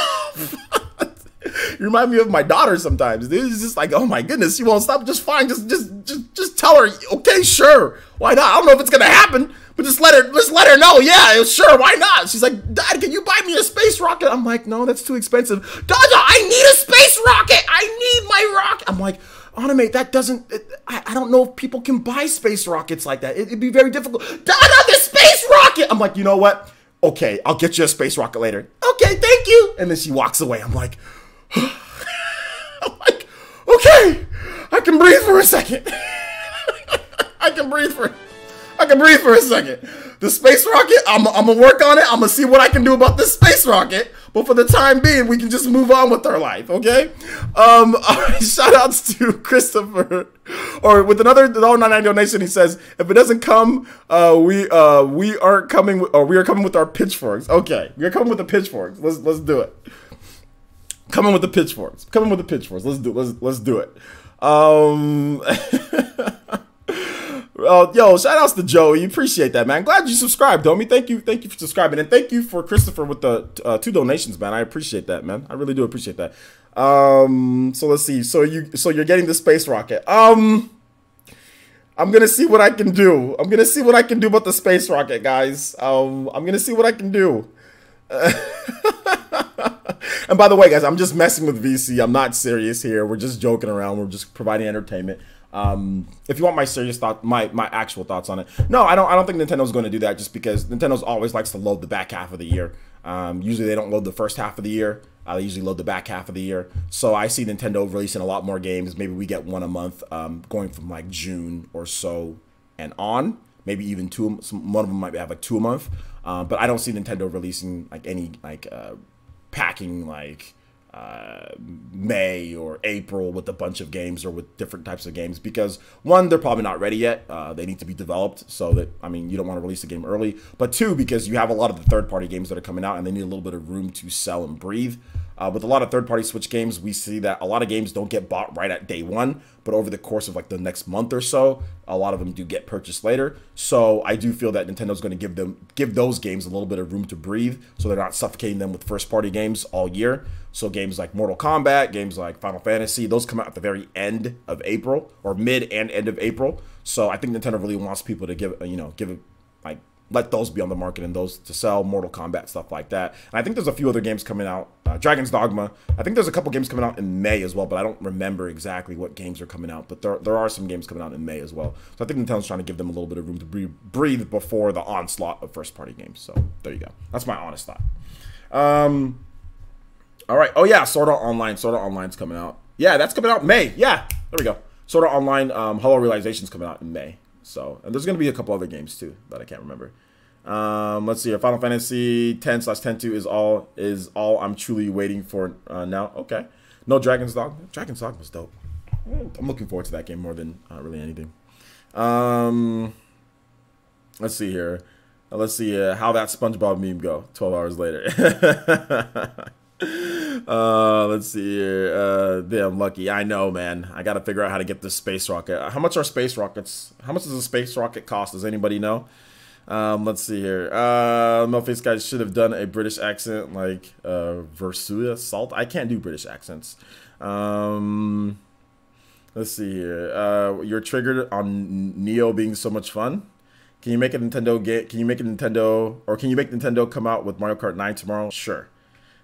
You remind me of my daughter sometimes. It's just like, oh my goodness, she won't stop. Just fine. Just tell her, okay, sure. Why not? I don't know if it's going to happen, but just let her know. Yeah, sure, why not? She's like, Dad, can you buy me a space rocket? I'm like, no, that's too expensive. Dada, I need a space rocket. I need my rocket. I'm like, Automate, that doesn't, I don't know if people can buy space rockets like that. It'd be very difficult. Dada, the space rocket. I'm like, you know what? Okay, I'll get you a space rocket later. Okay, thank you. And then she walks away. I'm like, okay, I can breathe for a second. I can breathe for a second. The space rocket, I'm gonna work on it. I'm gonna see what I can do about this space rocket. But for the time being, we can just move on with our life, okay? All right, shout outs to Christopher. Or with another $1.99 donation, he says, if it doesn't come, we are coming with our pitchforks. Okay, we are coming with the pitchforks. Let's do it. Coming with the pitchforks. Let's do it. Yo, shout outs to Joey. Appreciate that, man. Glad you subscribed, homie. Thank you for subscribing, and thank you for Christopher with the 2 donations, man. I appreciate that, man. I really do appreciate that. So let's see. So you're getting the space rocket. I'm gonna see what I can do. I'm gonna see what I can do about the space rocket, guys. I'm gonna see what I can do. And by the way, guys, I'm just messing with VC. I'm not serious here. We're just joking around. We're just providing entertainment. If you want my serious thought, my actual thoughts on it, no, I don't think Nintendo's going to do that, just because Nintendo's always likes to load the back half of the year. Usually they don't load the first half of the year. They usually load the back half of the year. So I see Nintendo releasing a lot more games. Maybe we get 1 a month, going from like June or so and on. Maybe even 2. One of them might have like 2 a month. But I don't see Nintendo releasing like any packing like May or April with a bunch of games or with different types of games, because one, they're probably not ready yet. They need to be developed, so that, I mean, you don't want to release a game early. But two, because you have a lot of the third-party games that are coming out and they need a little bit of room to sell and breathe. With a lot of third-party Switch games, we see that a lot of games don't get bought right at day one, but over the course of like the next month or so, a lot of them do get purchased later. So I do feel that Nintendo's going to give those games a little bit of room to breathe, so they're not suffocating them with first-party games all year. So games like Mortal Kombat, games like Final Fantasy, those come out at the very end of April, or mid and end of April. So I think Nintendo really wants people to give it, like, let those be on the market and those to sell, Mortal Kombat, stuff like that. And I think there's a few other games coming out. Dragon's Dogma. I think there's a couple games coming out in May as well, but I don't remember exactly what games are coming out. But there are some games coming out in May as well. So I think Nintendo's trying to give them a little bit of room to breathe before the onslaught of first-party games. So there you go. That's my honest thought. All right. Oh, yeah, Sword Art Online. Sword Art Online's coming out. Yeah, that's coming out in May. Yeah, there we go. Sword Art Online, Hollow Realization's coming out in May. So, and there's going to be a couple other games too that I can't remember. Let's see here. Final Fantasy 10/10-2 is all I'm truly waiting for now. Okay. No Dragon's Dogma. Dragon's Dogma was dope. I'm looking forward to that game more than really anything. Let's see here. Let's see how that SpongeBob meme go 12 hours later. Let's see here. Damn lucky. I know, man. I gotta figure out how to get this space rocket. How much are space rockets? How much does a space rocket cost? Does anybody know? Let's see here. Melface guys should have done a British accent like Versuia Salt. I can't do British accents. Let's see here. You're triggered on Neo being so much fun. Can you make a Nintendo game? Can you make Nintendo come out with Mario Kart 9 tomorrow? Sure.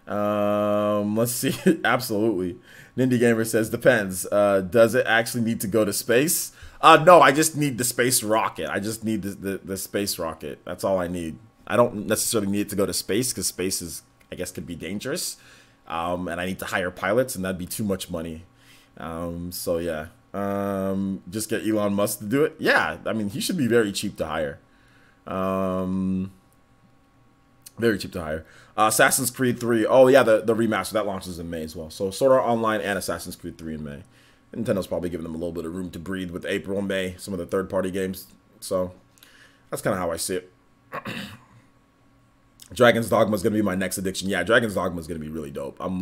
Let's see. Absolutely. Nindy Gamer says depends. Does it actually need to go to space? No, I just need the space rocket. I just need the space rocket. That's all I need. I don't necessarily need it to go to space, because space is, I guess, could be dangerous. And I need to hire pilots, and that'd be too much money. So yeah. Just get Elon Musk to do it. Yeah, I mean, he should be very cheap to hire. Very cheap to hire. Assassin's Creed 3. Oh, yeah, the remaster. That launches in May as well. So Sword Art Online and Assassin's Creed 3 in May. Nintendo's probably giving them a little bit of room to breathe with April and May, some of the third-party games. So that's kind of how I see it. Dragon's Dogma is going to be my next addiction. Yeah, Dragon's Dogma is going to be really dope. I'm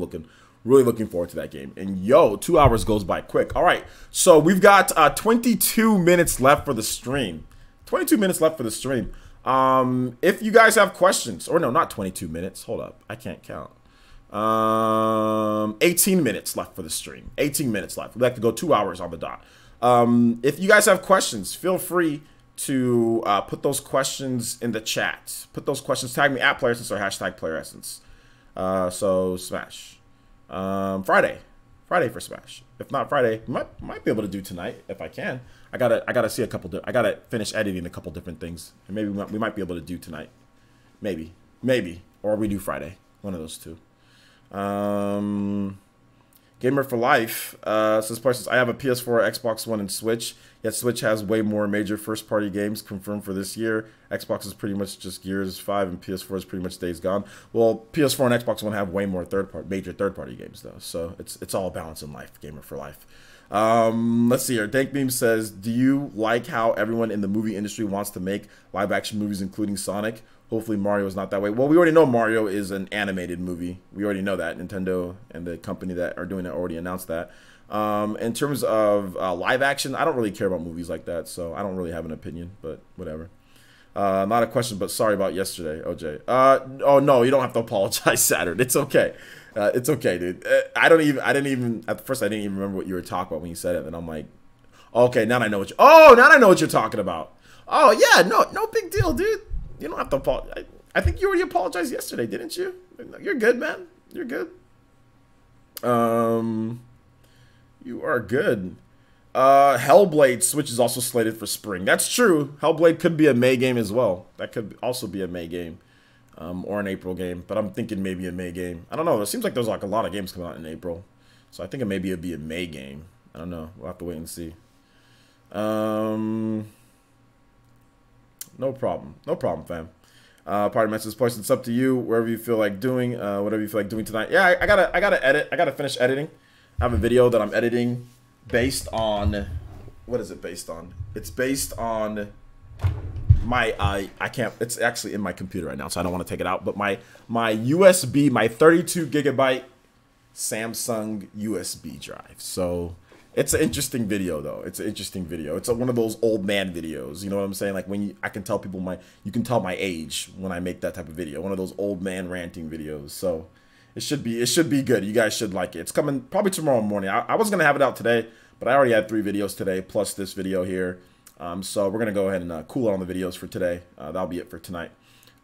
really looking forward to that game. And yo, 2 hours goes by quick. All right, so we've got 22 minutes left for the stream. 22 minutes left for the stream. If you guys have questions, or no, not 22 minutes. Hold up, I can't count. 18 minutes left for the stream. 18 minutes left. We'd like to go 2 hours on the dot. If you guys have questions, feel free to put those questions in the chat. Put those questions. Tag me at PlayerEssence or hashtag PlayerEssence. So Smash. Friday for Smash. If not Friday, might be able to do tonight if I can. I gotta see a couple. I gotta finish editing a couple different things, and maybe we might be able to do tonight. Maybe, or we do Friday. One of those two. Gamer for Life says, Parsons, I have a PS4, Xbox One, and Switch. Yet Switch has way more major first-party games confirmed for this year. Xbox is pretty much just Gears 5, and PS4 is pretty much Days Gone. Well, PS4 and Xbox One have way more major third-party games, though. So it's all a balance in life, Gamer for Life. Let's see here. Dank Beam says, do you like how everyone in the movie industry wants to make live-action movies, including Sonic? Hopefully Mario is not that way. Well, we already know Mario is an animated movie. We already know that. Nintendo and the company that are doing it already announced that. In terms of live action, I don't really care about movies like that, so I don't really have an opinion, but whatever. Not a question, but sorry about yesterday, OJ. Oh no, you don't have to apologize, Saturn. It's okay. It's okay, dude. I didn't even at first I didn't even remember what you were talking about when you said it, and I'm like, okay, now I know what you're talking about. Oh yeah, no big deal, dude. You don't have to apologize. I think you already apologized yesterday, didn't you? You're good, man. You're good. You are good. Hellblade Switch is also slated for spring. That's true. Hellblade could be a May game as well. That could also be a May game. Or an April game. But I'm thinking maybe a May game. I don't know. It seems like there's like a lot of games coming out in April. So I think maybe it'd be a May game. I don't know. We'll have to wait and see. No problem. No problem, fam. Party message post. It's up to you. Wherever you feel like doing, whatever you feel like doing tonight. Yeah, I gotta edit. I gotta finish editing. I have a video that I'm editing based on. What is it based on? It's based on my I can't. It's actually in my computer right now, so I don't want to take it out. But my USB, my 32 gigabyte Samsung USB drive. So it's an interesting video, though. It's an interesting video. It's one of those old man videos. You know what I'm saying? Like when I can tell people you can tell my age when I make that type of video. One of those old man ranting videos. So it should be good. You guys should like it. It's coming probably tomorrow morning. I was gonna have it out today, but I already had 3 videos today plus this video here. So we're gonna go ahead and cool on the videos for today. That'll be it for tonight,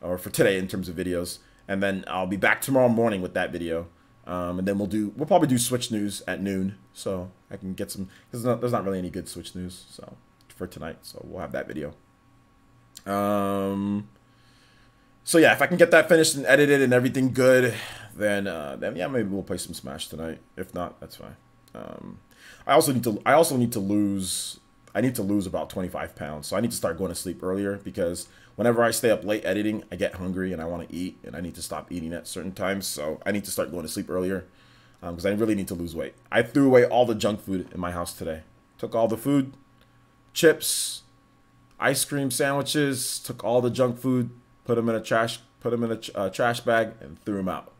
or for today in terms of videos. And then I'll be back tomorrow morning with that video. And then we'll probably do Switch news at noon, so I can get some, because there's not really any good Switch news so for tonight, so we'll have that video. So yeah, if I can get that finished and edited and everything good, then yeah, maybe we'll play some Smash tonight. If not, that's fine. I also need to lose about 25 pounds, so I need to start going to sleep earlier, because whenever I stay up late editing, I get hungry and I want to eat, and I need to stop eating at certain times. So I need to start going to sleep earlier, because I really need to lose weight. I threw away all the junk food in my house today. Took all the food, chips, ice cream sandwiches, took all the junk food, put them in a trash bag, and threw them out.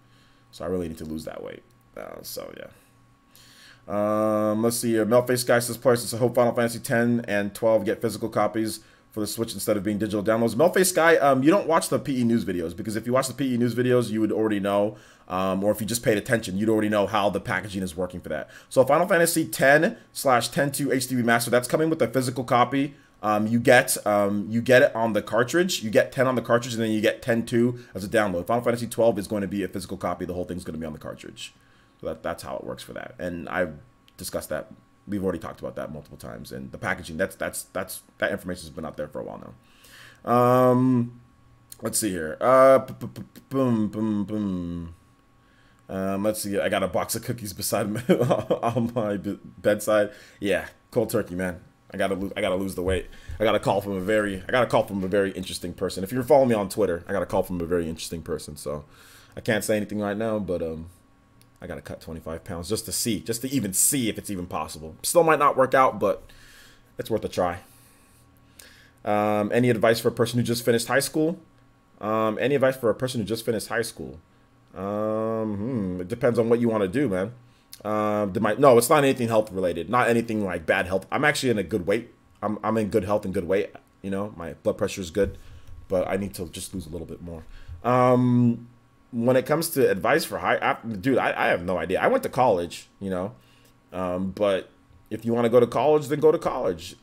So I really need to lose that weight. So yeah. Let's see here. Melface Guy says, players since I hope Final Fantasy 10 and 12 get physical copies for the Switch instead of being digital downloads. Melface Guy, you don't watch the PE news videos, because if you watch the PE news videos, you would already know, or if you just paid attention, you'd already know how the packaging is working for that. So Final Fantasy 10/10-2 HD Remaster, that's coming with a physical copy. You get it on the cartridge. You get 10 on the cartridge, and then you get 10/2 as a download. Final Fantasy 12 is going to be a physical copy. The whole thing's going to be on the cartridge. So that's how it works for that. And I've discussed that. We've already talked about that multiple times. And the packaging, that information has been out there for a while now. Let's see here. Let's see. I got a box of cookies beside me on my bedside. Yeah, cold turkey, man. I gotta lose the weight. I got a call from a very interesting person. If you're following me on Twitter, I got a call from a very interesting person. So I can't say anything right now, but I gotta cut 25 pounds just to even see if it's even possible. Still might not work out, but it's worth a try. Any advice for a person who just finished high school? Any advice for a person who just finished high school? It depends on what you want to do, man. No, it's not anything health related. Not anything like bad health. I'm actually in a good weight. I'm in good health and good weight. You know, my blood pressure is good, but I need to just lose a little bit more. When it comes to advice for dude, I have no idea. I went to college, you know, but if you want to go to college, then go to college.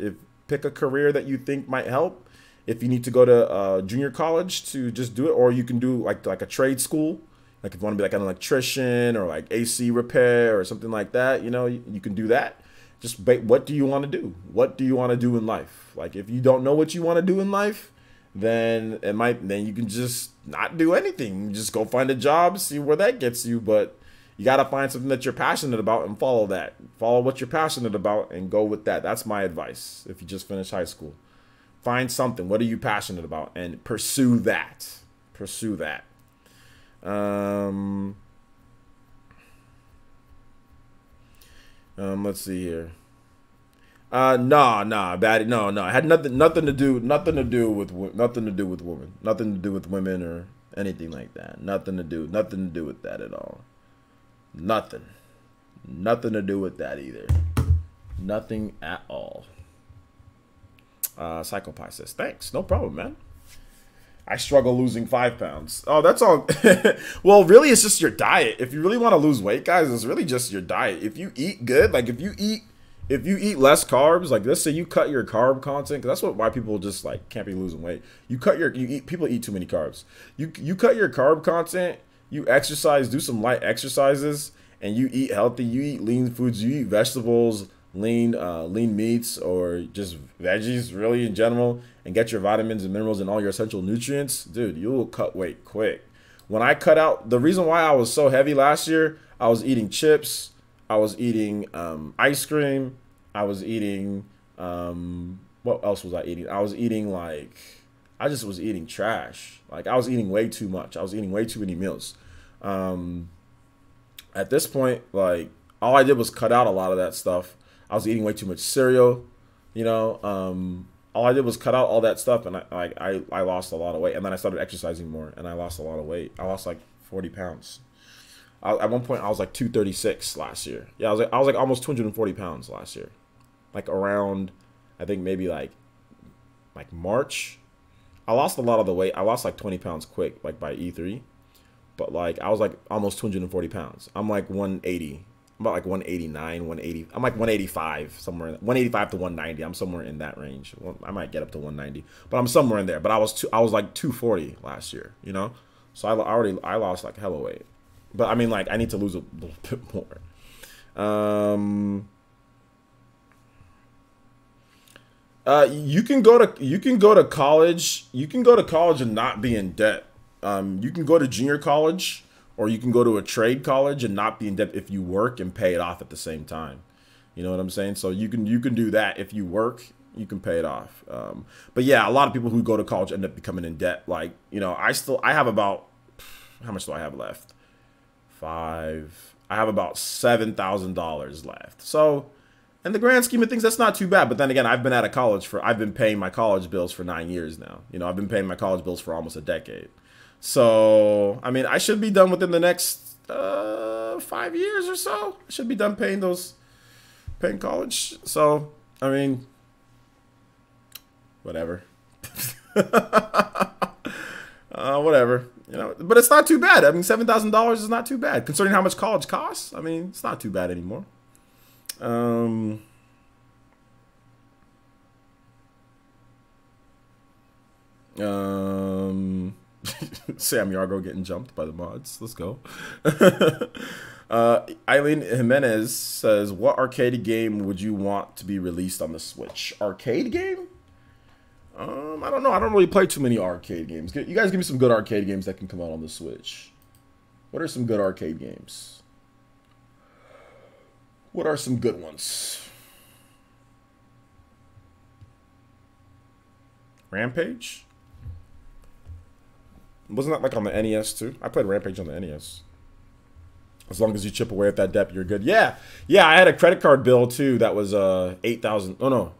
Pick a career that you think might help. If you need to go to junior college, to just do it, or you can do like a trade school. Like if you want to be like an electrician or like AC repair or something like that, you know, you can do that. Just what do you want to do? What do you want to do in life? Like if you don't know what you want to do in life, then you can just not do anything. You just go find a job, see where that gets you. But you got to find something that you're passionate about and follow that. Follow what you're passionate about and go with that. That's my advice. If you just finished high school, find something. What are you passionate about? And pursue that. Pursue that. Let's see here. No. It had nothing to do with women. Nothing to do with women or anything like that. Nothing to do with that at all. Nothing to do with that either. Nothing at all. Psychopath says, thanks. No problem, man. I struggle losing 5 pounds. Oh, that's all. Well, really, it's just your diet. If you really want to lose weight, guys, it's really just your diet. If you eat good, like if you eat less carbs, like let's say you cut your carb content, because that's why people just like can't be losing weight. People eat too many carbs. You cut your carb content, you exercise, do some light exercises, and you eat healthy. You eat lean foods. You eat vegetables, lean meats, or just veggies, really in general, and get your vitamins and minerals and all your essential nutrients, dude, you will cut weight quick. When I cut out, the reason why I was so heavy last year, I was eating chips, I was eating ice cream, I was eating what else was I eating? I was eating like I just was eating trash. Like I was eating way too much. I was eating way too many meals. At this point, like all I did was cut out a lot of that stuff. I was eating way too much cereal, you know. All I did was cut out all that stuff, and I lost a lot of weight. And then I started exercising more, and I lost a lot of weight. I lost like 40 pounds. At one point, I was like 236 last year. Yeah, I was like almost 240 pounds last year. Like around, I think maybe like March. I lost a lot of the weight. I lost like 20 pounds quick, like by E3. But like I was like almost 240 pounds. I'm like 180. I'm about like 189, 180. I'm like 185 somewhere. 185 to 190. I'm somewhere in that range. I might get up to 190, but I'm somewhere in there. But I was like 240 last year. You know, so I lost like hella weight. But I mean, like I need to lose a little bit more. You can go to college. You can go to college and not be in debt. You can go to junior college, or you can go to a trade college and not be in debt if you work and pay it off at the same time. You know what I'm saying? So you can do that if you work, you can pay it off. But yeah, a lot of people who go to college end up becoming in debt. Like, you know, I have about, how much do I have left? I have about $7,000 left. So in the grand scheme of things, that's not too bad. But then again, I've been paying my college bills for 9 years now. You know, I've been paying my college bills for almost a decade. So, I mean, I should be done within the next 5 years or so. I should be done paying college. So, I mean, whatever. Whatever. You know, but it's not too bad. I mean, $7,000 is not too bad considering how much college costs. I mean, it's not too bad anymore. Sam Yargo getting jumped by the mods. Let's go. Eileen Jimenez says, what arcade game would you want to be released on the Switch? Arcade game? I don't know. I don't really play too many arcade games. You guys give me some good arcade games that can come out on the Switch. What are some good arcade games? What are some good ones? Rampage? Wasn't that like on the NES too? I played Rampage on the NES. As long as you chip away at that debt, you're good. Yeah, I had a credit card bill too. That was $8,000. Oh no,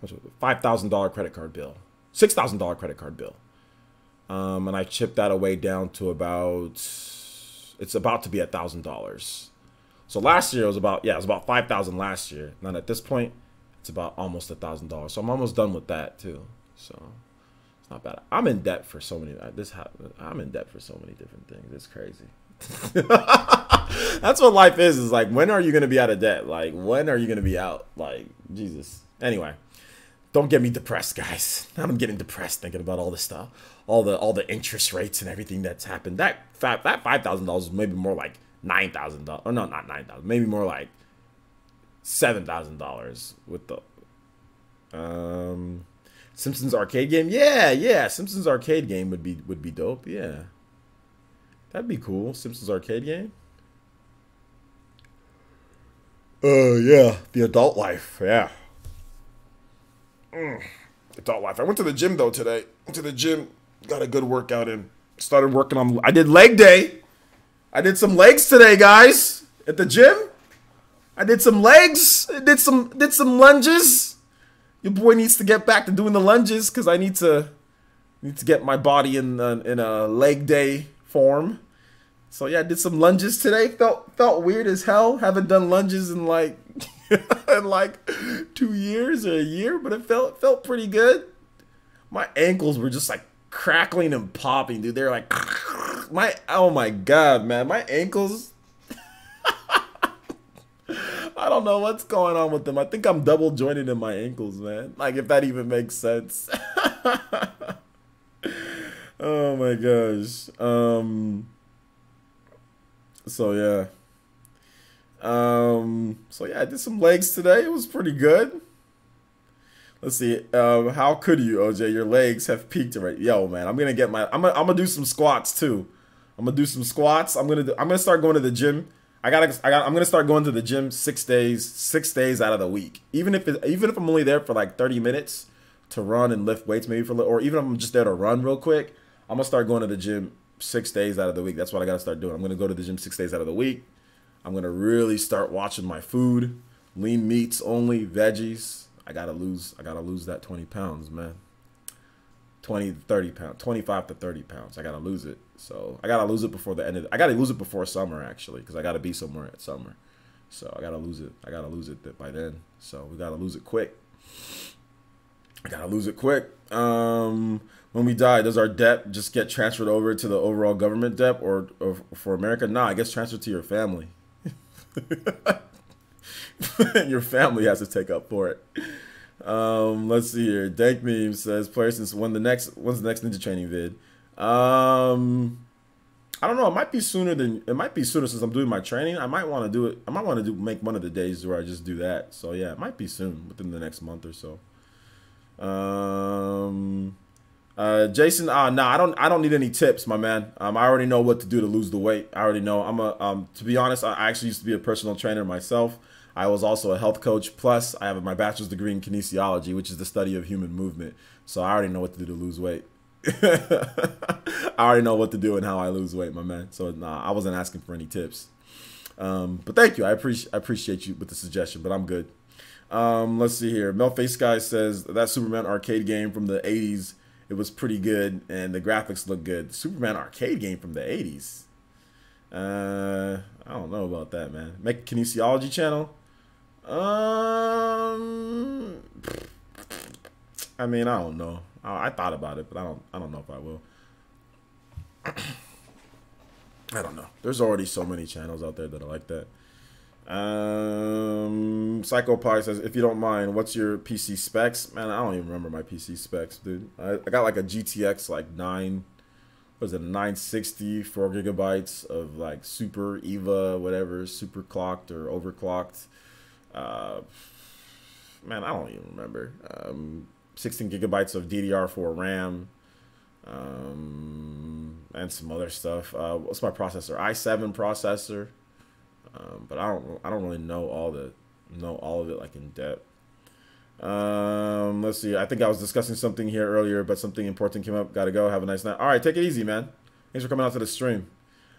$5,000 credit card bill, $6,000 credit card bill. And I chipped that away down to about. It's about to be $1,000. So last year it was about $5,000 last year. And then at this point, it's about almost $1,000. So I'm almost done with that too. So. Not bad. I'm in debt for so many. I'm in debt for so many different things. It's crazy. That's what life is. Is like, when are you gonna be out of debt? Like, when are you gonna be out? Like, Jesus. Anyway, don't get me depressed, guys. I'm getting depressed thinking about all this stuff, all the interest rates and everything that's happened. That $5,000 is maybe more like $9,000. Or no, not $9,000. Maybe more like $7,000 with the Simpsons arcade game? Yeah. Simpsons arcade game would be dope. Yeah. That'd be cool. Simpsons arcade game? Yeah. The adult life. Yeah. Adult life. I went to the gym though today. Went to the gym. Got a good workout in. Started working on. I did leg day. I did some legs today, guys. At the gym. I did some legs. Did some lunges. Your boy needs to get back to doing the lunges because I need to get my body in a leg day form. So yeah, I did some lunges today. Felt weird as hell. Haven't done lunges in like 2 years or a year, but it felt pretty good. My ankles were just like crackling and popping, dude. They're like oh my god, man, my ankles. I don't know what's going on with them. I think I'm double jointed in my ankles, man. Like, if that even makes sense. Oh my gosh. So yeah. I did some legs today. It was pretty good. Let's see. How could you, OJ? Your legs have peaked already. Yo, man, I'm gonna do some squats too. I'm gonna do some squats. I'm gonna start going to the gym. I'm gonna start going to the gym 6 days out of the week. Even if I'm only there for like 30 minutes, to run and lift weights maybe for a little, or even if I'm just there to run real quick, I'm gonna start going to the gym 6 days out of the week. That's what I gotta start doing. I'm gonna go to the gym 6 days out of the week. I'm gonna really start watching my food, lean meats only, veggies. I gotta lose that 20 pounds, man. 20 to 30 pounds, 25 to 30 pounds. I gotta lose it. So I gotta lose it before the end of I gotta lose it before summer, actually, because I gotta be somewhere at summer. So I gotta lose it. I gotta lose it by then. So we gotta lose it quick. I gotta lose it quick. When we die, does our debt just get transferred over to the overall government debt, or for America? Nah, it gets transferred to your family. Your family has to take up for it. Let's see here. Dank Meme says, player, since when's the next ninja training vid? I don't know. It might be sooner since I'm doing my training. I might want to do it. I might want to make one of the days where I just do that. So yeah, it might be soon, within the next month or so. Jason, nah, I don't need any tips, my man. I already know what to do to lose the weight. I already know. To be honest, I actually used to be a personal trainer myself. I was also a health coach. Plus, I have my bachelor's degree in kinesiology, which is the study of human movement. So I already know what to do to lose weight. I already know what to do and how I lose weight, my man. So nah, I wasn't asking for any tips. But thank you. I appreciate you with the suggestion, but I'm good. Let's see here. Melface Guy says that Superman arcade game from the 80s, it was pretty good and the graphics look good. Superman arcade game from the 80s. I don't know about that, man. Make a kinesiology channel. I mean, I don't know. I thought about it, but I don't know if I will. I don't know. There's already so many channels out there that are like that. Psycho Pie says, if you don't mind, what's your PC specs? Man, I don't even remember my PC specs, dude. I got like a GTX like 960, 4 gigabytes of like super EVA, whatever, super clocked or overclocked. Man, I don't even remember. 16 gigabytes of DDR4 RAM, and some other stuff. What's my processor? i7 processor. But I don't really know all of it like in depth. Let's see. I think I was discussing something here earlier, but something important came up. Gotta go. Have a nice night. All right, take it easy, man. Thanks for coming out to the stream.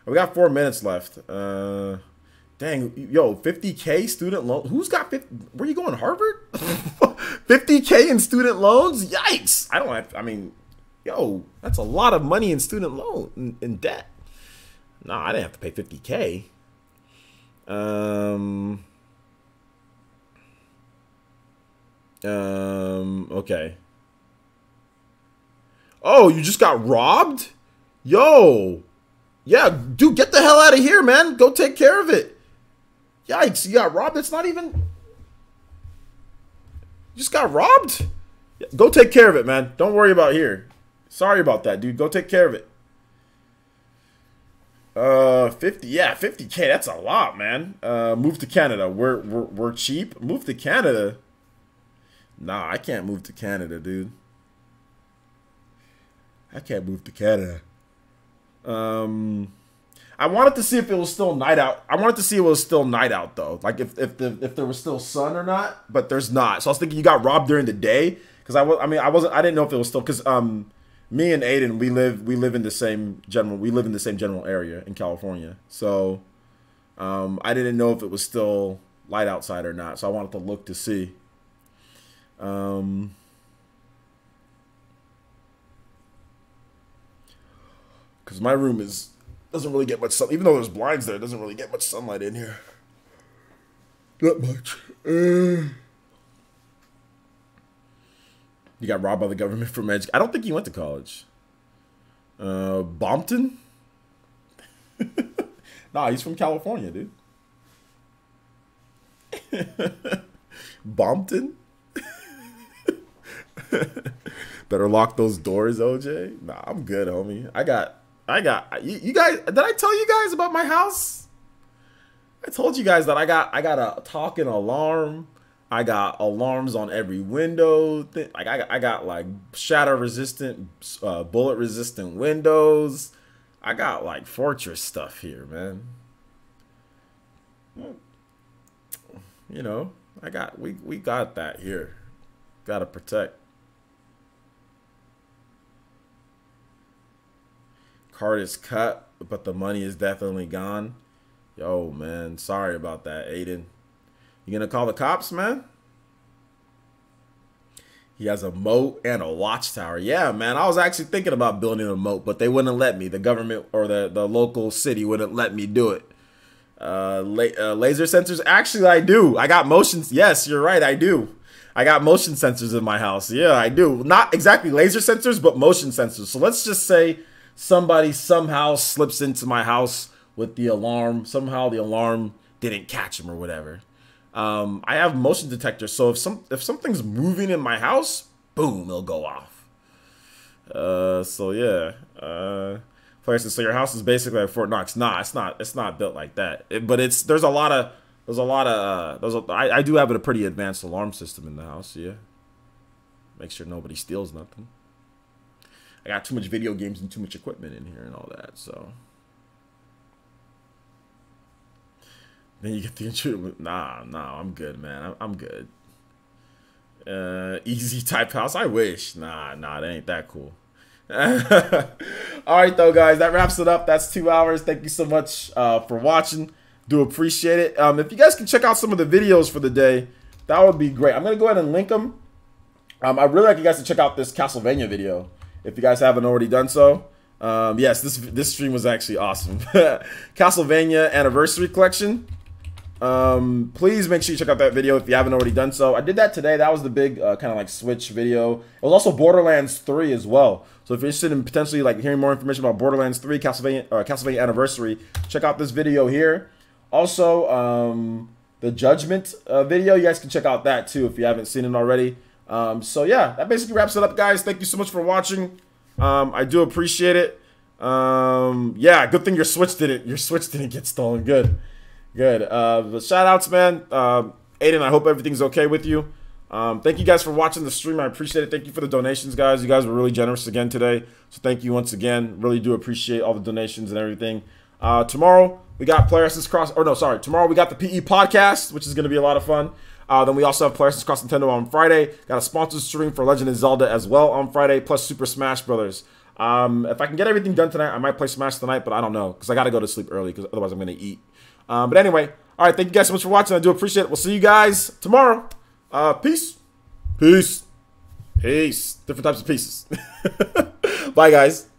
We got 4 minutes left. Dang, yo, 50K student loan. Who's got 50? Where you going, Harvard? 50K in student loans? Yikes! I don't have. I mean, yo, that's a lot of money in student loan in debt. Nah, I didn't have to pay 50K. Okay. Oh, you just got robbed? Yo. Yeah, dude, get the hell out of here, man. Go take care of it. Yikes, you got robbed? It's not even... You just got robbed? Go take care of it, man. Don't worry about here. Sorry about that, dude. Go take care of it. 50, yeah, 50K, that's a lot, man. Move to Canada. We're cheap. Move to Canada. Nah, I can't move to Canada, dude. I can't move to Canada. I wanted to see if it was still night out. I wanted to see if it was still night out though. Like if there was still sun or not, but there's not. So I was thinking you got robbed during the day because I didn't know if it was still because me and Aiden, we live in the same general area in California. So I didn't know if it was still light outside or not. So I wanted to look to see. Because my room doesn't really get much sun. Even though there's blinds there, it doesn't really get much sunlight in here. Not much. You got robbed by the government from Edge. I don't think he went to college. Bompton? Nah, he's from California, dude. Bompton? Better lock those doors, OJ. Nah, I'm good, homie. I got you guys. Did I tell you guys about my house? I told you guys that I got a talking alarm. I got alarms on every window. Like I got like shatter resistant, bullet resistant windows. I got like fortress stuff here, man. You know, we got that here. Gotta protect. Card is cut, but the money is definitely gone. Yo, man, sorry about that, Aiden. You gonna call the cops, man? He has a moat and a watchtower. Yeah, man, I was actually thinking about building a moat, but they wouldn't let me. The government or the local city wouldn't let me do it. Laser sensors. Actually, I do. I got motions. Yes, you're right. I do. I got motion sensors in my house. Yeah, I do. Not exactly laser sensors, but motion sensors. So let's just say somebody somehow slips into my house with the alarm. Somehow the alarm didn't catch him or whatever. I have motion detectors, so if something's moving in my house, boom, it'll go off. So yeah. Places. So your house is basically like Fort Knox. Nah, it's not built like that. But there's a lot of I do have a pretty advanced alarm system in the house. Yeah, make sure nobody steals nothing. I got too much video games and too much equipment in here and all that. So then you get the intruder. Nah, I'm good, man. I'm good. Easy type house. I wish. Nah, it ain't that cool. All right, though, guys, that wraps it up. That's 2 hours. Thank you so much for watching. Do appreciate it. If you guys can check out some of the videos for the day, that would be great. I'm gonna go ahead and link them. I really like you guys to check out this Castlevania video if you guys haven't already done so. Yes, this stream was actually awesome. Castlevania Anniversary Collection. Please make sure you check out that video if you haven't already done so. I did that today. That was the big kind of like Switch video. It was also Borderlands 3 as well. So if you're interested in potentially like hearing more information about Borderlands 3, Castlevania Anniversary, check out this video here. Also, the Judgment video, you guys can check out that too if you haven't seen it already. So yeah, that basically wraps it up, guys. Thank you so much for watching. I do appreciate it. Yeah, good thing your Switch didn't get stolen. Good. But shout outs, man. Aiden, I hope everything's okay with you. Thank you guys for watching the stream. I appreciate it. Thank you for the donations, guys. You guys were really generous again today. So thank you once again. Really do appreciate all the donations and everything. Tomorrow we got Player Essence Cross. Or no, sorry. Tomorrow we got the PE podcast, which is going to be a lot of fun. Then we also have Player Essence Cross Nintendo on Friday. Got a sponsored stream for Legend of Zelda as well on Friday, plus Super Smash Brothers. If I can get everything done tonight, I might play Smash tonight, but I don't know because I got to go to sleep early because otherwise I'm going to eat. But anyway, all right. Thank you guys so much for watching. I do appreciate it. We'll see you guys tomorrow. Peace. Different types of pieces. Bye, guys.